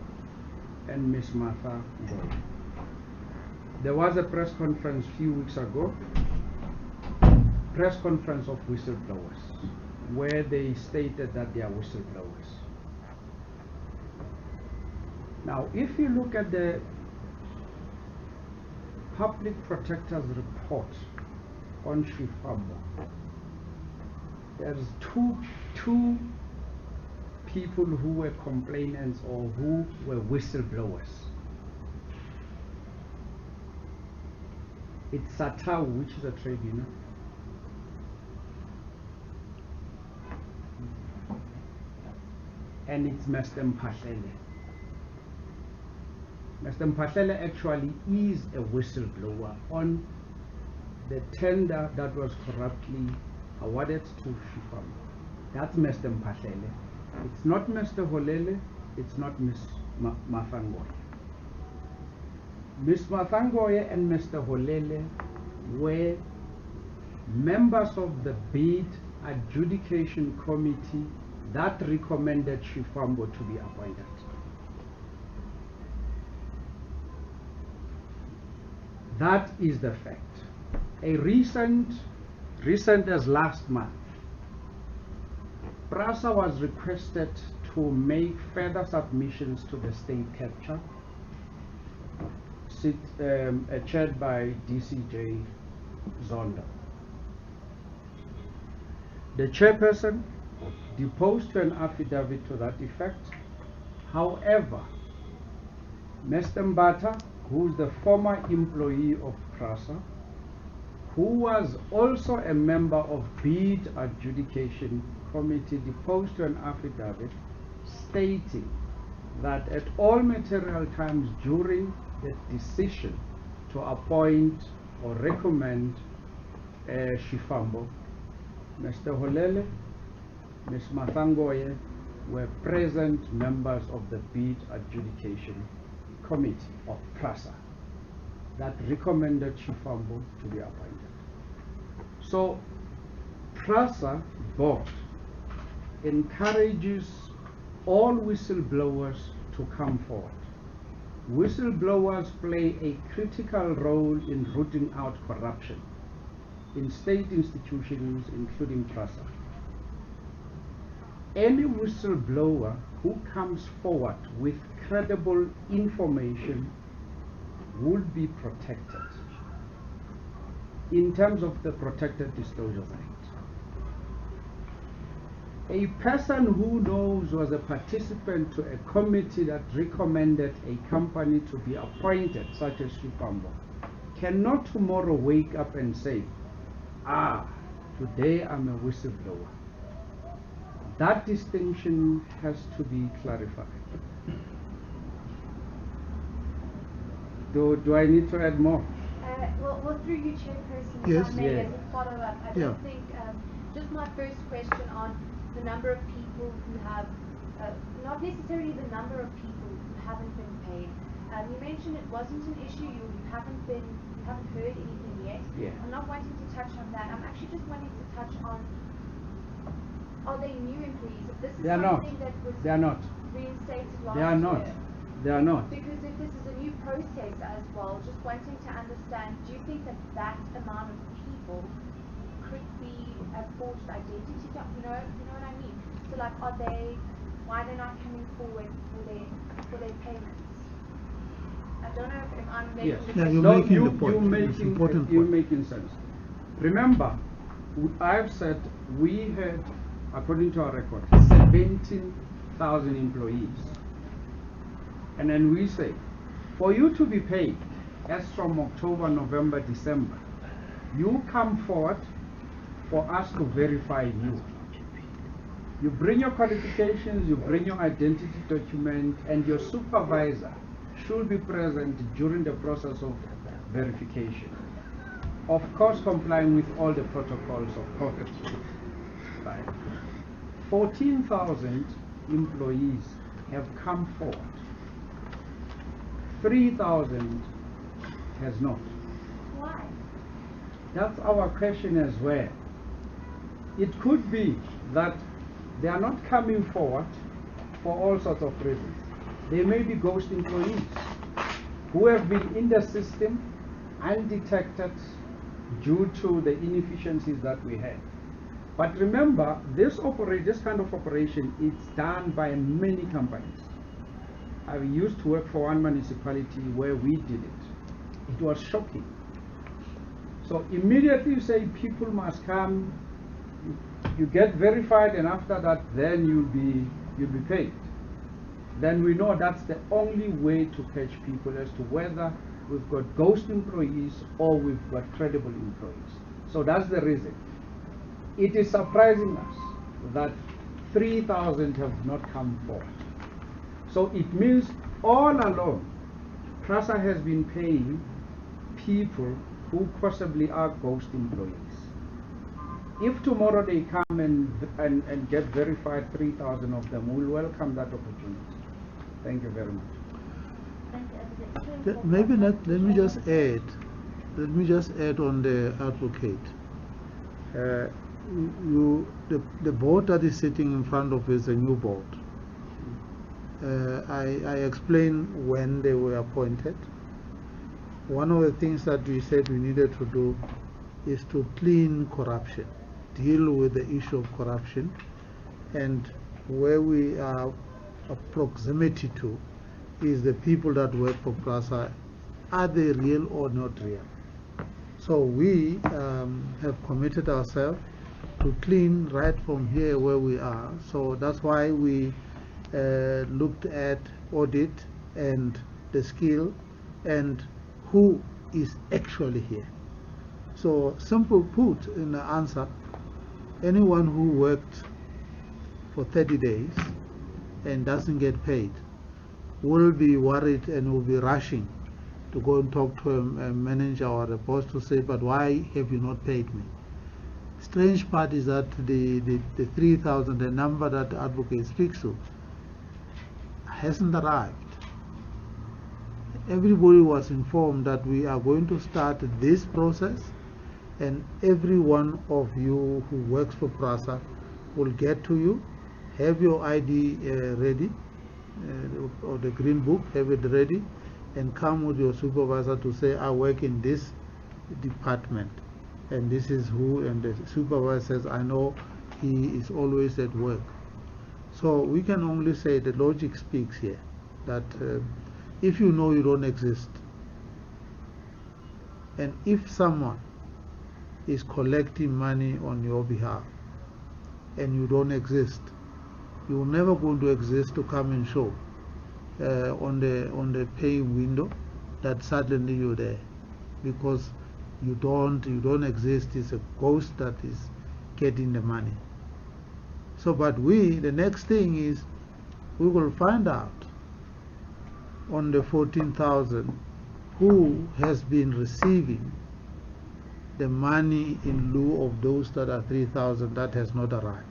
and Ms. Martha Ngoy. There was a press conference a few weeks ago, press conference of whistleblowers, where they stated that they are whistleblowers. Now, if you look at the Public Protector's report on Shifambo, there's two people who were complainants or who were whistleblowers. It's SATAU, which is a trade union, and it's Mr. Mpahlele. Mr. Mpahlele actually is a whistleblower on the tender that was corruptly awarded to Shifambo. That's Mr. Mpahlele. It's not Mr. Holele, it's not Ms. Mathangoye. Ms. Mathangoye and Mr. Holele were members of the bid adjudication committee that recommended Shifambo to be appointed. That is the fact. A recent as last month, PRASA was requested to make further submissions to the state capture, chaired by DCJ Zondo. The chairperson deposed to an affidavit to that effect. However, Mr. Mbata, who is the former employee of PRASA, who was also a member of bid adjudication committee, deposed to an affidavit stating that at all material times during the decision to appoint or recommend Shifambo, Mr. Holele, Ms. Mathangoye were present members of the bid adjudication committee of PRASA that recommended Shifambo to be appointed. So PRASA board encourages all whistleblowers to come forward. Whistleblowers play a critical role in rooting out corruption in state institutions, including PRASA. Any whistleblower who comes forward with credible information would be protected in terms of the Protected Disclosures Act. A person who knows was a participant to a committee that recommended a company to be appointed, such as Shifambo, cannot tomorrow wake up and say, today I'm a whistleblower. That distinction has to be clarified. Do I need to add more? Well, through you, Chairperson, Yes. if I may, Yeah. as a follow-up, I Yeah. don't think, just my first question on the number of people who have, not necessarily the number of people who haven't been paid. You mentioned it wasn't an issue, you haven't heard anything yet. Yeah. I'm not wanting to touch on that. I'm actually just wanting to touch on, are they new employees? If this is They are not. something that was They are not. reinstated last They are not. year. They are not. Because if this is a new process as well, just wanting to understand, do you think that that amount of people could be a forged identity? You know what I mean? So like, why they're not coming forward for their payments? I don't know if I'm making Yes. the Yeah, question. you're No, making the point. You're It's making, important you're point. making sense. Remember, I've said we had, according to our record, 17,000 employees. And then we say, for you to be paid, as from October, November, December, you come forward for us to verify you. You bring your qualifications, you bring your identity document, and your supervisor should be present during the process of verification. Of course, complying with all the protocols of COVID. Right. 14,000 employees have come forward. 3,000 has not. Why? That's our question as well. It could be that they are not coming forward for all sorts of reasons. They may be ghost employees who have been in the system undetected due to the inefficiencies that we had. But remember, this kind of operation is done by many companies. I used to work for one municipality where we did it. It was shocking. So immediately you say people must come, you get verified, and after that then you'll be paid. Then we know that's the only way to catch people as to whether we've got ghost employees or we've got credible employees. So that's the reason. It is surprising us that 3,000 have not come forward. So it means all along, PRASA has been paying people who possibly are ghost employees. If tomorrow they come and get verified, 3,000 of them, we'll welcome that opportunity. Thank you very much. Thank you, Advocate. Maybe not, let me just add on the advocate. The board that is sitting in front of is a new board. I explained when they were appointed. One of the things that we said we needed to do is to clean corruption, deal with the issue of corruption, and where we are a proximity to is the people that work for PRASA. Are they real or not real? So we have committed ourselves to clean right from here where we are. So that's why we looked at audit and the skill and who is actually here. So simple put in the answer, anyone who worked for 30 days and doesn't get paid will be worried and will be rushing to go and talk to a manager or a boss to say, but why have you not paid me? Strange part is that the 3,000, the number that the advocate speaks to, hasn't arrived. Everybody was informed that we are going to start this process, and every one of you who works for PRASA will get to you, have your ID ready, or the green book, have it ready, and come with your supervisor to say, I work in this department, and this is who, and the supervisor says, I know he is always at work. So we can only say the logic speaks here, that if you know you don't exist, and if someone is collecting money on your behalf, and you don't exist, you're never going to exist to come and show on the paying window that suddenly you're there, because you don't exist. It's a ghost that is getting the money. So, but the next thing is, we will find out on the 14,000 who has been receiving the money in lieu of those that are 3,000 that has not arrived.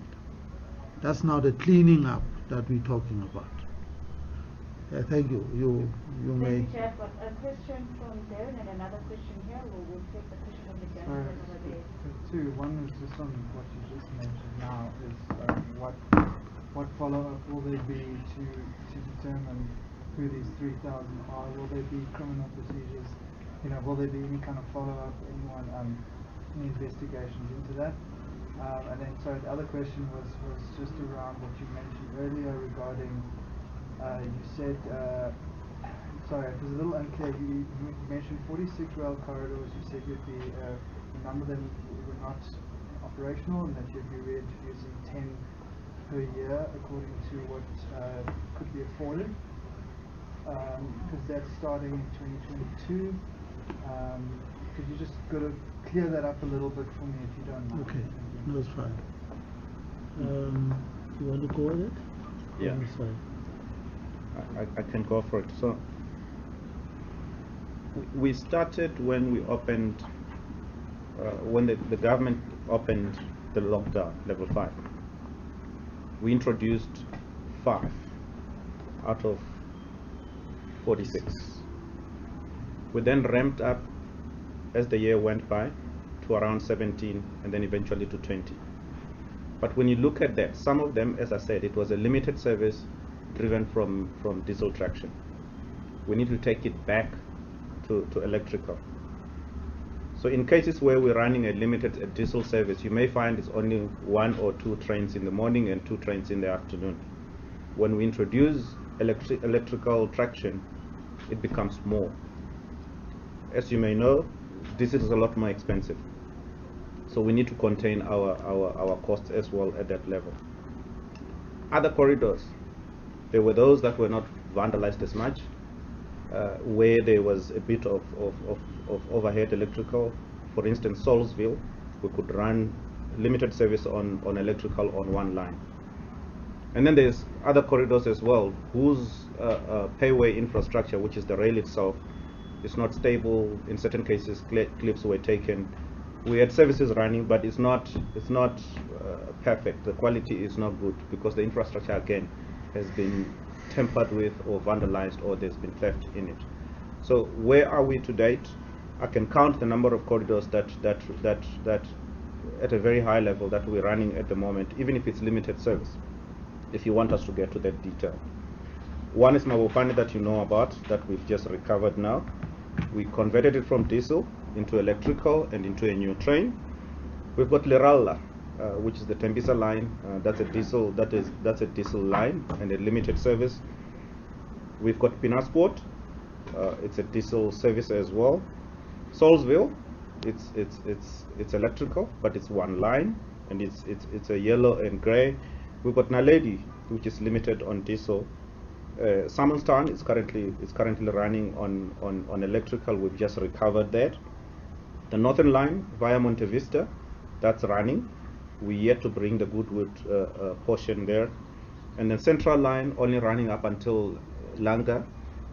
That's now the cleaning up that we're talking about. Thank you. You may. Thank you, Chair. I've got a question from Darren and another question here. We'll take the question from the gentleman over there. Two. One is just on what you just mentioned now is what follow-up will there be to determine who these 3,000 are? Will there be criminal procedures? Will there be any kind of follow-up? Anyone any investigations into that? And then, sorry, the other question was just around what you mentioned earlier regarding. You said, sorry, it was a little unclear. You mentioned 46 rail corridors. You said you'd be, a number of them were not operational and that you'd be reintroducing 10 per year according to what could be afforded. Because that's starting in 2022. Could you just clear that up a little bit for me if you don't mind? Okay, no, it's fine. You want to go with it? Yeah. That's fine. I can go for it. So we started when we opened, when the government opened the lockdown, level 5. We introduced 5 out of 46. We then ramped up as the year went by to around 17 and then eventually to 20. But when you look at that, some of them, as I said, it was a limited service driven from diesel traction. We need to take it back to electrical. So in cases where we're running a limited diesel service, you may find it's only 1 or 2 trains in the morning and 2 trains in the afternoon. When we introduce electrical traction, it becomes more. As you may know, diesel is a lot more expensive. So we need to contain our costs as well at that level. Other corridors, there were those that were not vandalized as much, where there was a bit of overhead electrical. For instance, Solsville, we could run limited service on electrical on 1 line. And then there's other corridors as well, whose payway infrastructure, which is the rail itself, is not stable. In certain cases, clips were taken. We had services running, but it's not perfect. The quality is not good because the infrastructure again has been tampered with or vandalized, or there's been theft in it. So where are we to date? I can count the number of corridors that at a very high level that we're running at the moment, even if it's limited service, if you want us to get to that detail. One is Mabopane that you know about, that we've just recovered now. We converted it from diesel into electrical and into a new train. We've got Leralla, which is the Tembisa line. That's a diesel line and a limited service. We've got Pinasport. It's a diesel service as well. Solsville, it's electrical, but it's 1 line and it's a yellow and grey. We've got Naledi, which is limited on diesel. Salmonstown is currently running on electrical. We've just recovered that. The Northern Line via Monte Vista, that's running. We yet to bring the Goodwood portion there. And then Central Line only running up until Langa.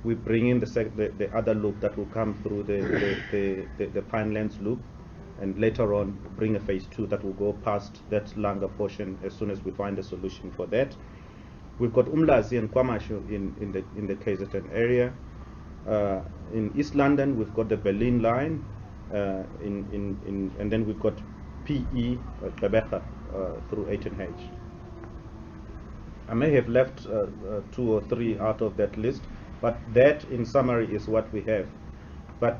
We bring in the other loop that will come through the Pinelands loop, and later on bring a phase 2 that will go past that Langa portion as soon as we find a solution for that. We've got Umlazi and Kwamashu in the KZN area. In East London, we've got the Berlin line, and then we've got PE Bebeka through 18H. I may have left 2 or 3 out of that list, but that in summary is what we have. But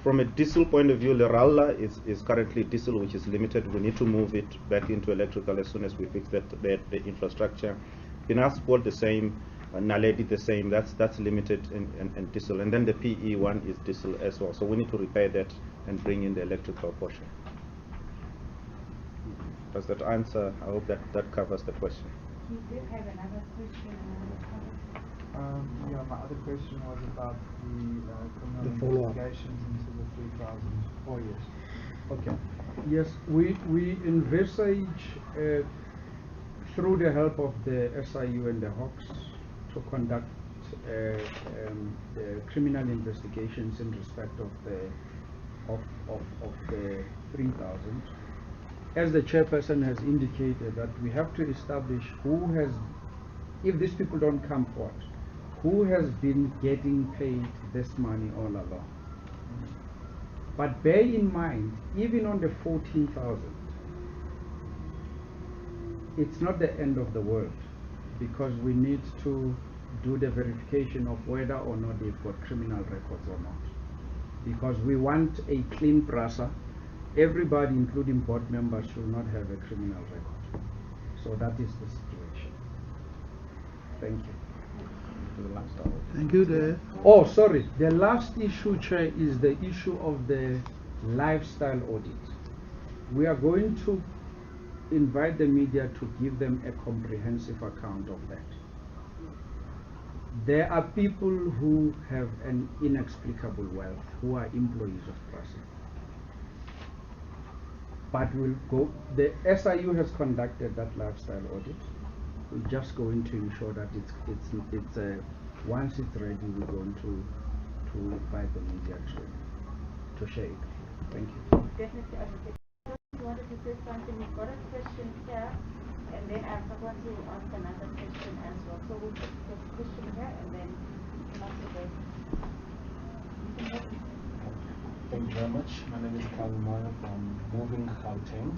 from a diesel point of view, Leralla is currently diesel, which is limited. We need to move it back into electrical as soon as we fix the infrastructure. Pinasport the same, Naledi the same. That's limited and diesel. And then the PE one is diesel as well. So we need to repair that and bring in the electrical portion. Does that answer? I hope that covers the question. You did have another question. Yeah, my other question was about the The criminal follow-up. investigations into the 3,000. Oh yes. Okay. Yes, we envisage through the help of the SIU and the Hawks, to conduct the criminal investigations in respect of the 3,000. As the chairperson has indicated, that we have to establish who has, if these people don't come forward, who has been getting paid this money all along. But bear in mind, even on the 14,000, it's not the end of the world, because we need to do the verification of whether or not they've got criminal records or not. Because we want a clean PRASA. Everybody, including board members, should not have a criminal record. So that is the situation. Thank you. Thank you. Oh, sorry. The last issue, Chair, is the issue of the lifestyle audit. We are going to invite the media to give them a comprehensive account of that. There are people who have an inexplicable wealth, who are employees of PRASA. But we'll go, the SIU has conducted that lifestyle audit. We're just going to ensure that it's once it's ready, we're going to invite the media to share it. Thank you. Definitely, Advocate. You wanted to say something. We've got a question here, and then I want to ask another question as well. So we'll take the question here, and then you can answer the. Thank you very much. My name is Calvin Moyo from Moving Gauteng.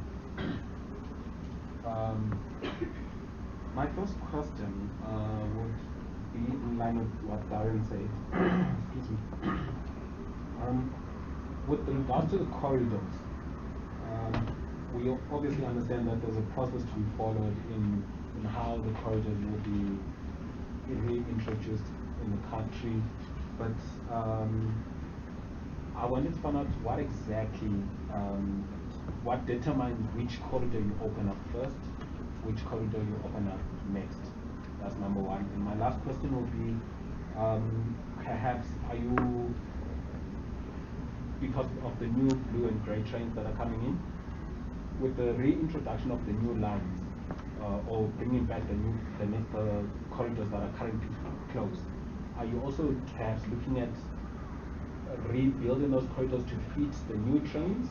My first question would be in line with what Darren said. Excuse me. With regards to the corridors, we obviously understand that there's a process to be followed in how the corridors will be reintroduced in the country, but I wanted to find out what exactly, what determines which corridor you open up first, which corridor you open up next. That's number one. And my last question would be, perhaps are you, because of the new blue and grey trains that are coming in, with the reintroduction of the new lines, or bringing back the corridors that are currently closed, are you also perhaps looking at rebuilding those corridors to fit the new trains,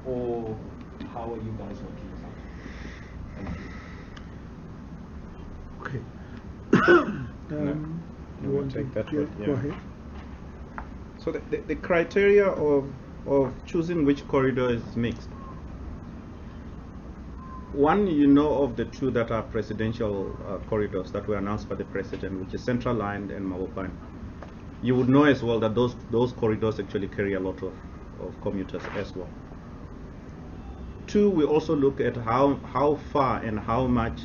or how are you guys working this out? Thank you. Okay. You want to take that one? Go ahead. So the criteria of choosing which corridor is mixed. One, you know of the two that are presidential corridors that were announced by the president, which is Central Line and Mabopane. You would know as well that those corridors actually carry a lot of commuters as well. Two, we also look at how far and how much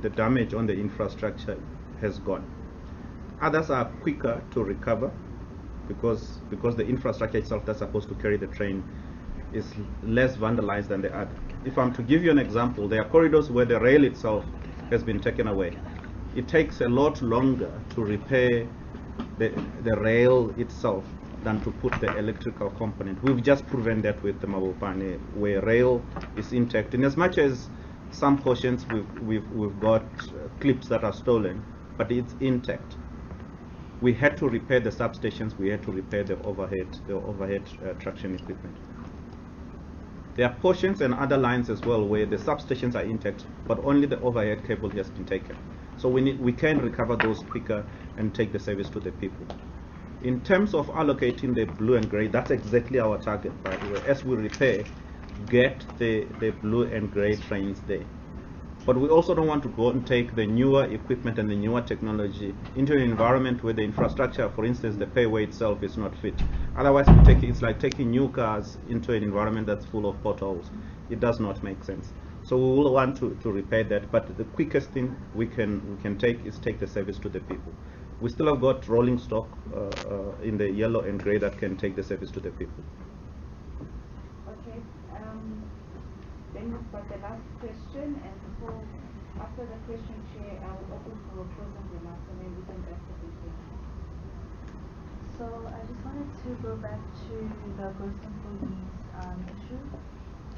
the damage on the infrastructure has gone. Others are quicker to recover because the infrastructure itself that's supposed to carry the train is less vandalized than the other. If I'm to give you an example, there are corridors where the rail itself has been taken away. It takes a lot longer to repair the rail itself than to put the electrical component. We've just proven that with the Mabopane, where rail is intact. In as much as some portions we've got clips that are stolen, but it's intact. We had to repair the substations. We had to repair the overhead traction equipment. There are portions and other lines as well where the substations are intact, but only the overhead cable has been taken. So we can recover those quicker and take the service to the people. In terms of allocating the blue and grey, that's exactly our target, by the way. As we repair, get the blue and grey trains there. But we also don't want to go and take the newer equipment and the newer technology into an environment where the infrastructure, for instance, the payway itself is not fit. Otherwise, it's like taking new cars into an environment that's full of potholes. It does not make sense. So we will want to repair that, but the quickest thing we can take is take the service to the people. We still have got rolling stock in the yellow and grey that can take the service to the people. Okay. Then we've got the last question, and after the question, Chair, I will open for closing remarks, and then we can back to the So I just wanted to go back to the ghost employees issue.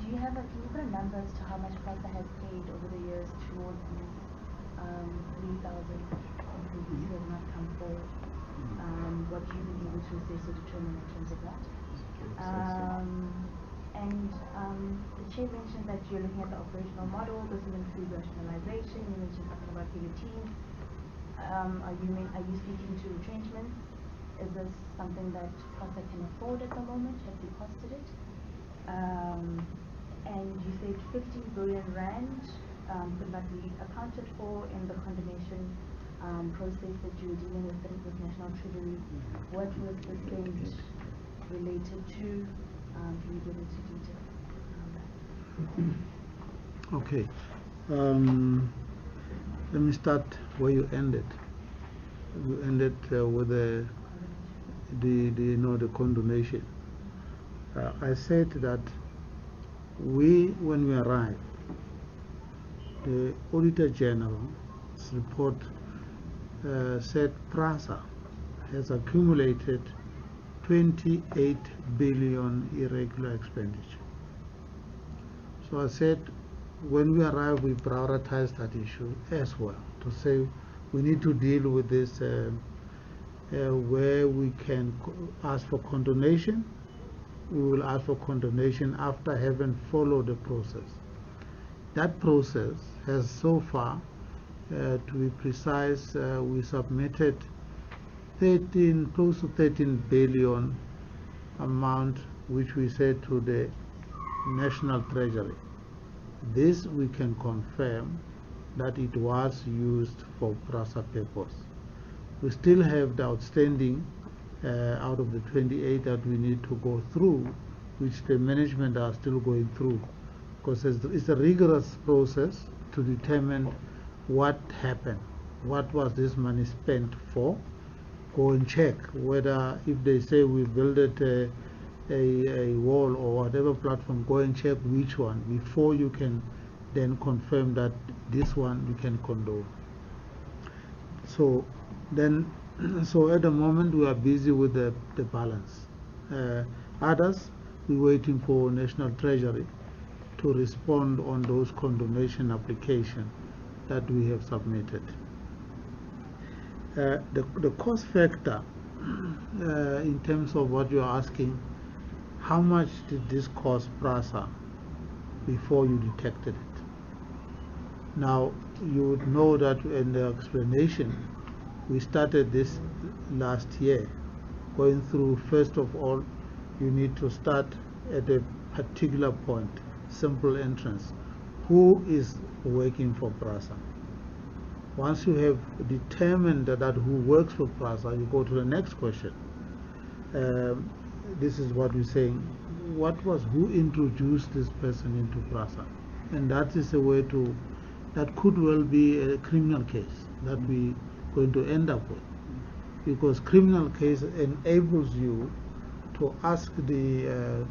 do you have can you put a number as to how much PRASA has paid over the years towards these 3,000 employees who have not come forward? What you've been able to assess or determine in terms of that? The chair mentioned that you're looking at the operational model. This will include rationalization. You mentioned something about bigger teams. Are you speaking to retrenchments? Is this something that PRASA can afford at the moment? Have you costed it? And you said 15 billion rand could not be accounted for in the condemnation process that you were dealing with National Treasury. What was the spend related to? Can you get into detail on that? Okay. Let me start where you ended. You ended with the condonation. I said that when we arrived, the Auditor General's report said PRASA has accumulated 28 billion irregular expenditure. So I said, when we arrived, we prioritized that issue as well to say we need to deal with this where we can ask for condonation. We will ask for condonation after having followed the process. That process has so far, to be precise, we submitted close to 13 billion amount, which we said to the National Treasury. This we can confirm that it was used for PRASA purpose. We still have the outstanding out of the 28 that we need to go through, which the management are still going through, because it's a rigorous process to determine what happened, what was this money spent for. Go and check whether, if they say we built a wall or whatever platform, go and check which one before you can then confirm that this one you can condone. So at the moment we are busy with the balance. Others, we're waiting for National Treasury to respond on those condonation applications that we have submitted. The cost factor, in terms of what you're asking, how much did this cost PRASA before you detected it? Now, you would know that in the explanation, we started this last year, going through, first of all, you need to start at a particular point, simple entrance. Who is working for PRASA? Once you have determined that who works for PRASA, you go to the next question. This is what we're saying. Who introduced this person into PRASA? And that is a way to, that could well be a criminal case that we're going to end up with. Because criminal case enables you to ask the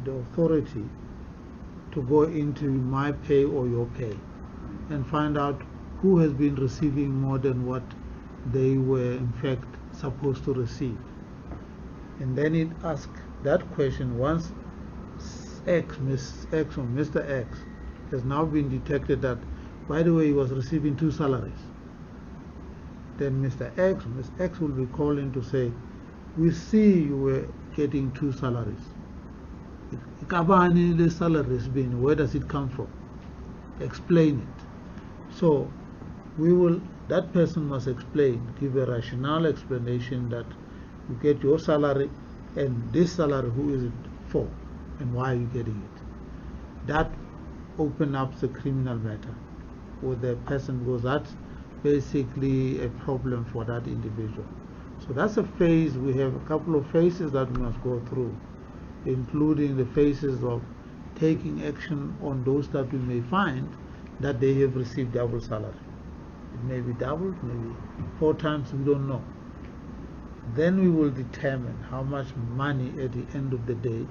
authority to go into my pay or your pay and find out who has been receiving more than what they were in fact supposed to receive. And then it asks that question once Miss X or Mr. X has now been detected that, by the way, he was receiving 2 salaries. Then Mr. X or Miss X will be called in to say, we see you were getting 2 salaries. The salaries being, where does it come from? Explain it. So that person must explain, give a rational explanation that you get your salary and this salary, who is it for and why are you getting it? That opens up the criminal matter with the person, because that's basically a problem for that individual. So that's a phase. We have a couple of phases that we must go through, including the phases of taking action on those that we may find that they have received double salary. It may be doubled, maybe 4 times, we don't know. Then we will determine how much money at the end of the day,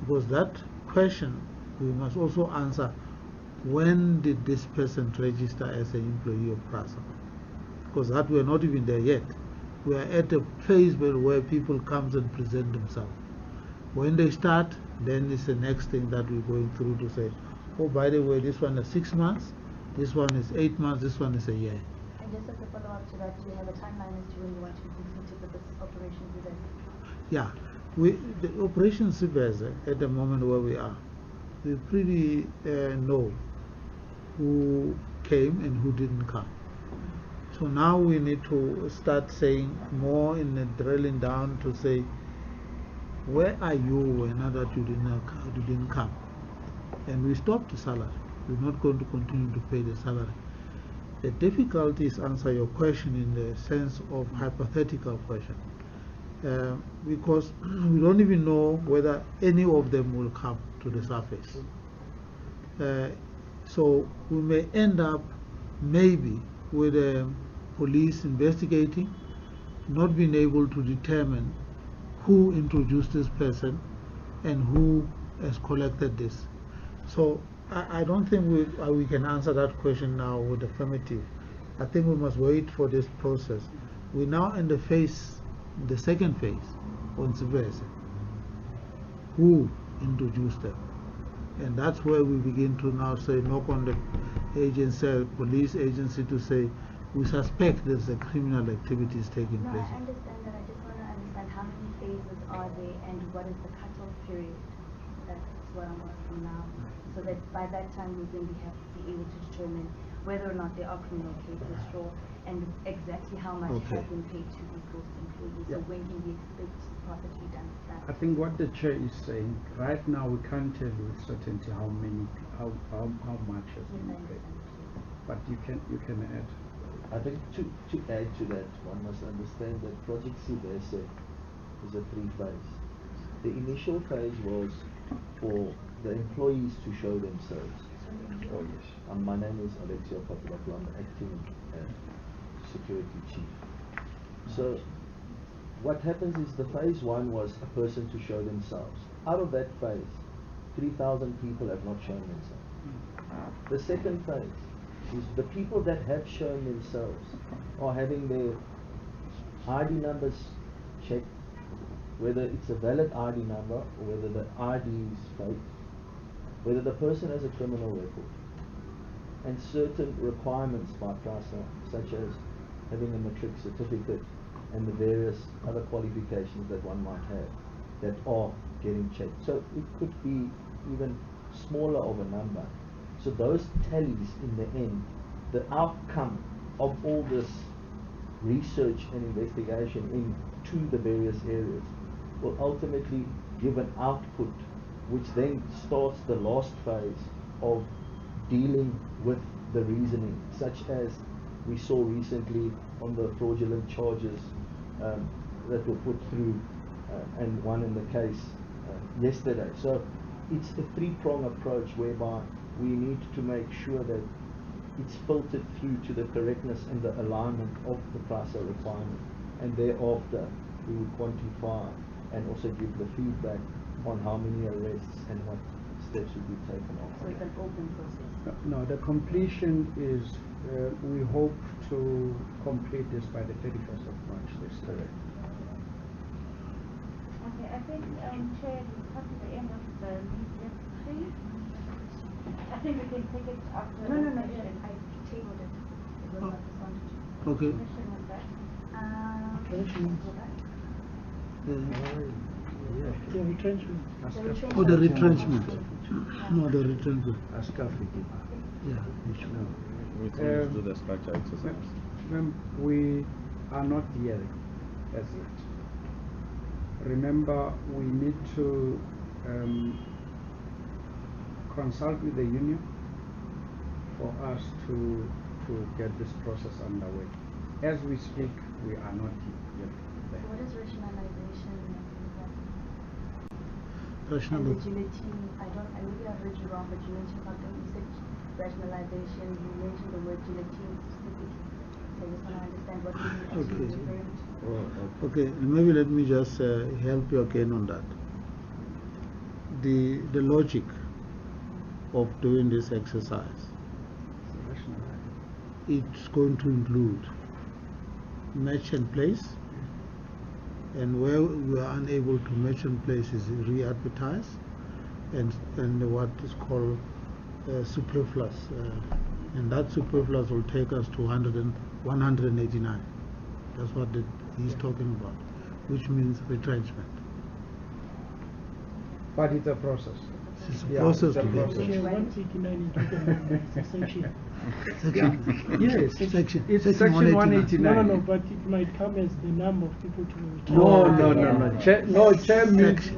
because that question we must also answer, when did this person register as an employee of PRASA? Because that we're not even there yet. We are at a phase where people come and present themselves. When they start, then it's the next thing that we're going through to say, oh, by the way, this one is 6 months, this one is 8 months, this one is a year. And just as a follow-up to that, do you have a timeline as to when you want to be completed with this operation with us? Yeah, the Operation Sibeze at the moment where we are, we pretty know who came and who didn't come. So now we need to start saying more in the drilling down to say, where are you when that you didn't come? And we stopped the salary. We're not going to continue to pay the salary. The difficulty is answer your question in the sense of hypothetical question. Because we don't even know whether any of them will come to the surface. So we may end up maybe with the police investigating, not being able to determine who introduced this person and who has collected this. So I don't think we can answer that question now with affirmative. I think we must wait for this process. We're now in the second phase on Sibeze. Who introduced them? And that's where we begin to now say, knock on the agency, police agency, to say, we suspect there's a criminal activities taking No, place. I understand that. I just want to understand how many phases are there and what is the cutoff period. That's what I'm asking now. So that by that time we'll then be able to determine whether or not there are criminal cases, sure, and exactly how much has been paid to the post employees. So when can we expect profit to be done with that? I think what the chair is saying, right now we can't tell you with certainty how much has been paid. But you can add. I think to add to that, one must understand that Project Sibeze is a 3-phase. The initial phase was for the employees to show themselves. Oh yes. My name is Alexio Papilopoulos, I'm the acting security chief. So what happens is the phase 1 was a person to show themselves. Out of that phase, 3,000 people have not shown themselves. The second phase is the people that have shown themselves are having their ID numbers checked, whether it's a valid ID number or whether the ID is fake, whether the person has a criminal record, and certain requirements by PRASA, such as having a matric certificate and the various other qualifications that one might have that are getting checked. So it could be even smaller of a number. So those tallies in the end, the outcome of all this research and investigation into the various areas will ultimately give an output which then starts the last phase of dealing with the reasoning, such as we saw recently on the fraudulent charges that were put through and one in the case yesterday. So it's a 3-prong approach whereby we need to make sure that it's filtered through to the correctness and the alignment of the PRASA requirement, and thereafter we will quantify and also give the feedback on how many arrests and what steps will be taken on. So it's an open process? No, the completion is, we hope to complete this by the 31st of March this year. Okay, I think, Chair, we've come to the end of the meeting. I think we can take it after. No, I tabled it. It was not responded to. Okay. Commission was that? Oh, the retrenchment. No, the retrenchment. Yeah. We can do the structure exercise. We are not here as yet. Remember, we need to consult with the union for us to get this process underway. As we speak, we are not yet there. What is rationalization? Rationalization. And the guillotine, I maybe I heard you wrong, but you mentioned something, you said rationalization, you mentioned the word guillotine specifically. So I just want to understand what you actually referring to. Okay, maybe let me just help you again on that. The logic of doing this exercise, it's going to include match and place, and where we are unable to match and place is re-advertise, and what is called superfluous, and that superfluous will take us to 189. That's what he's talking about, which means retrenchment. But it's a process. It's a Yeah, process it's a to get process. there. 189 is a section. Yes, section. It's Section section 189. 189. No, but it might come as the number of people to return. No. Chair means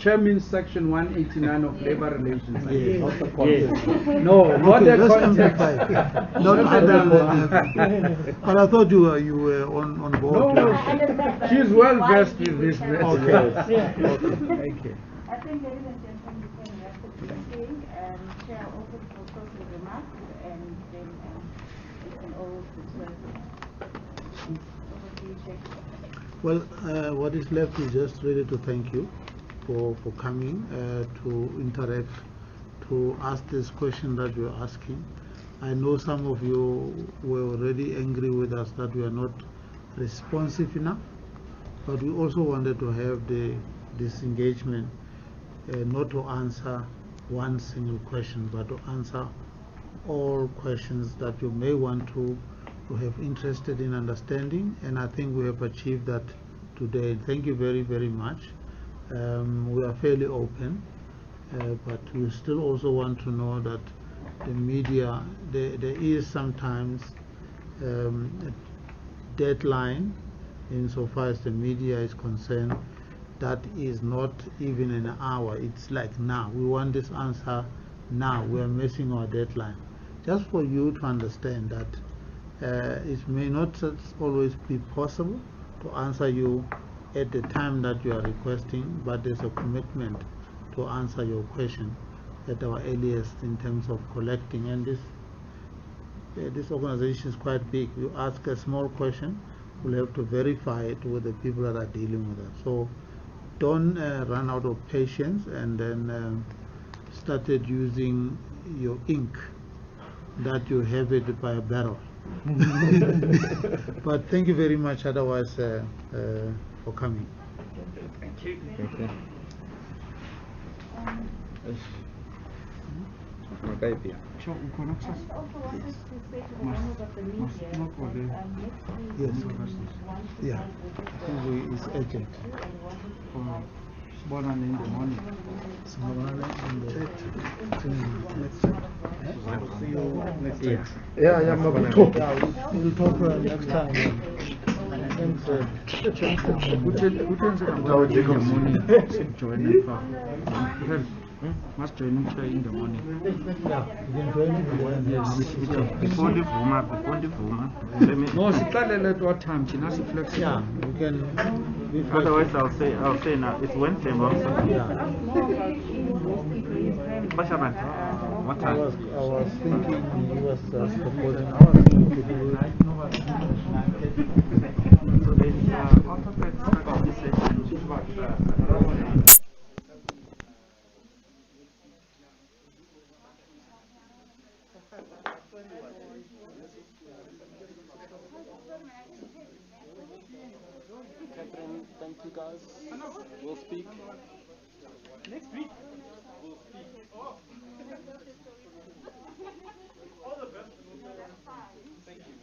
chair means section 189 of labor relations. Yes. Not the Yes. context. No, not the let's context. amplify. Not other. But I thought you were on board. No, understand, but she's I well think why versed you with this. would matter. Okay. Yeah. Okay. I think, ladies and gentlemen, we can wrap the proceeding. Chair open for closing remarks, and then we can all discuss. Over to you, Chair. Well, what is left is just really to thank you for coming to interact, to ask this question that you're asking. I know some of you were already angry with us that we are not responsive enough, but we also wanted to have this engagement, not to answer one single question, but to answer all questions that you may want to have interested in understanding, and I think we have achieved that today. Thank you very, very much. We are fairly open, but we still also want to know that the media, there is sometimes a deadline insofar as the media is concerned that is not even an hour. It's like now. We want this answer now. We are missing our deadline. Just for you to understand that it may not always be possible to answer you at the time that you are requesting, but there's a commitment to answer your question at our earliest in terms of collecting. And this organization is quite big. You ask a small question, we'll have to verify it with the people that are dealing with it. So don't run out of patience and then started using your ink that you have it by a barrel. But thank you very much otherwise for coming. Thank you. Thank you. Sure, I just also wanted to say to the members of the media that next week Yes. we want to Yeah. have with I think it's urgent. Born in the morning. Yeah, no, we'll talk. We'll talk next time. Must join him in the morning. Yeah, you can join it. Before the Vuma. No, siqalele at what time? Thina si-flexible. Yeah, you can be Otherwise, flexible. I'll say now. It's Wednesday, also. Yeah. Bashaban, what I time? was thinking he was proposing our thing to do it. So there's artifacts of this session. Catherine, thank you guys. We'll speak next week. We'll speak. All the best. Thank you.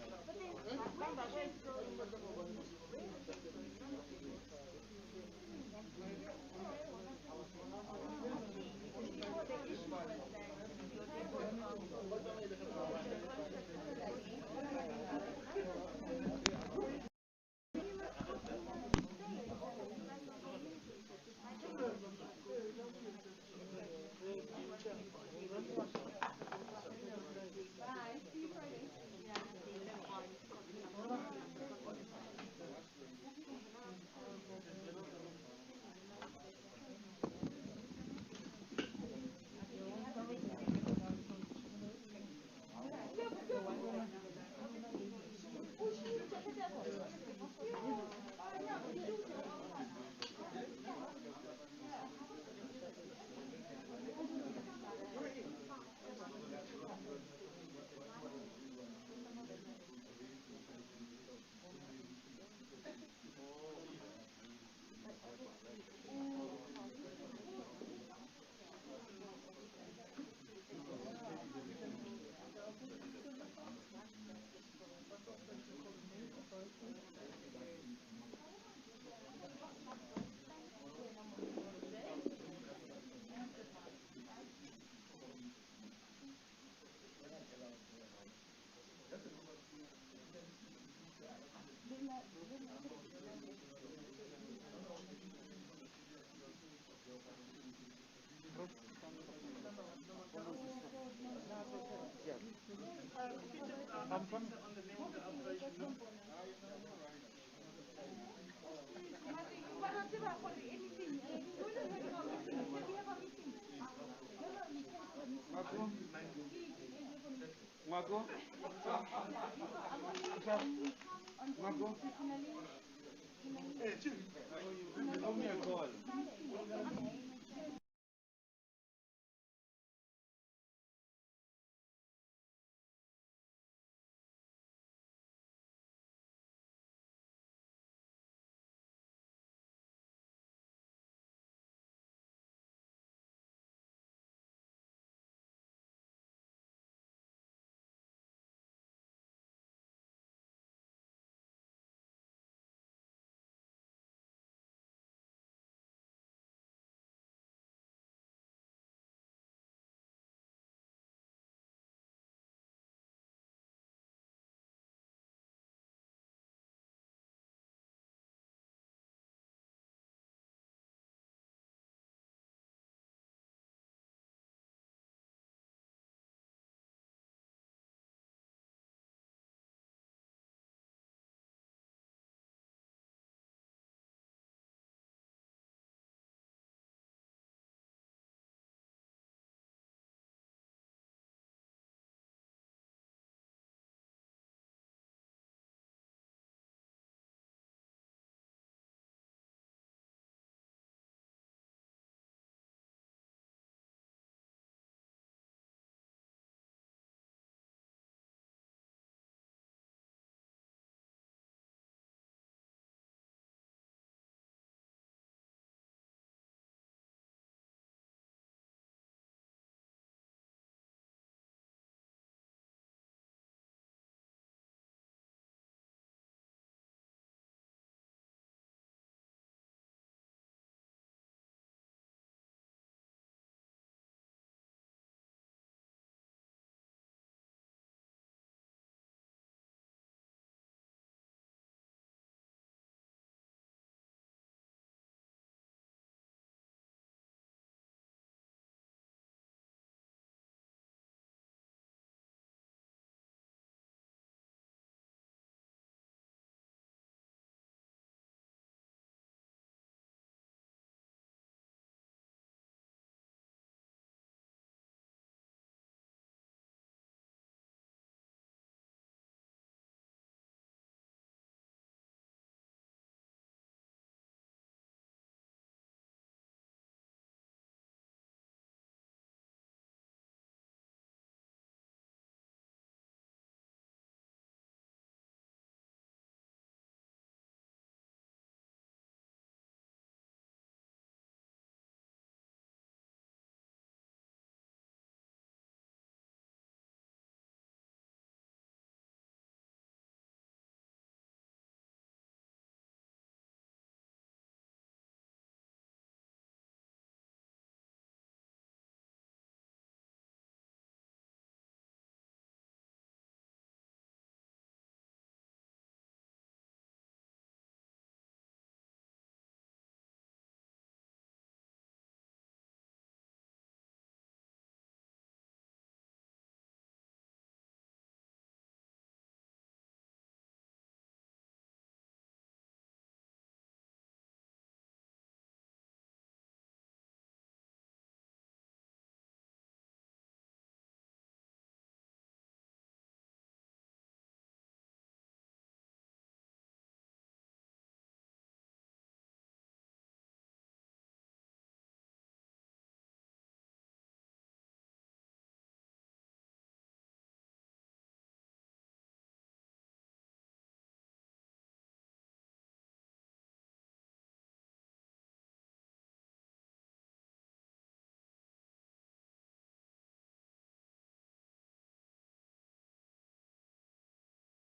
Marco?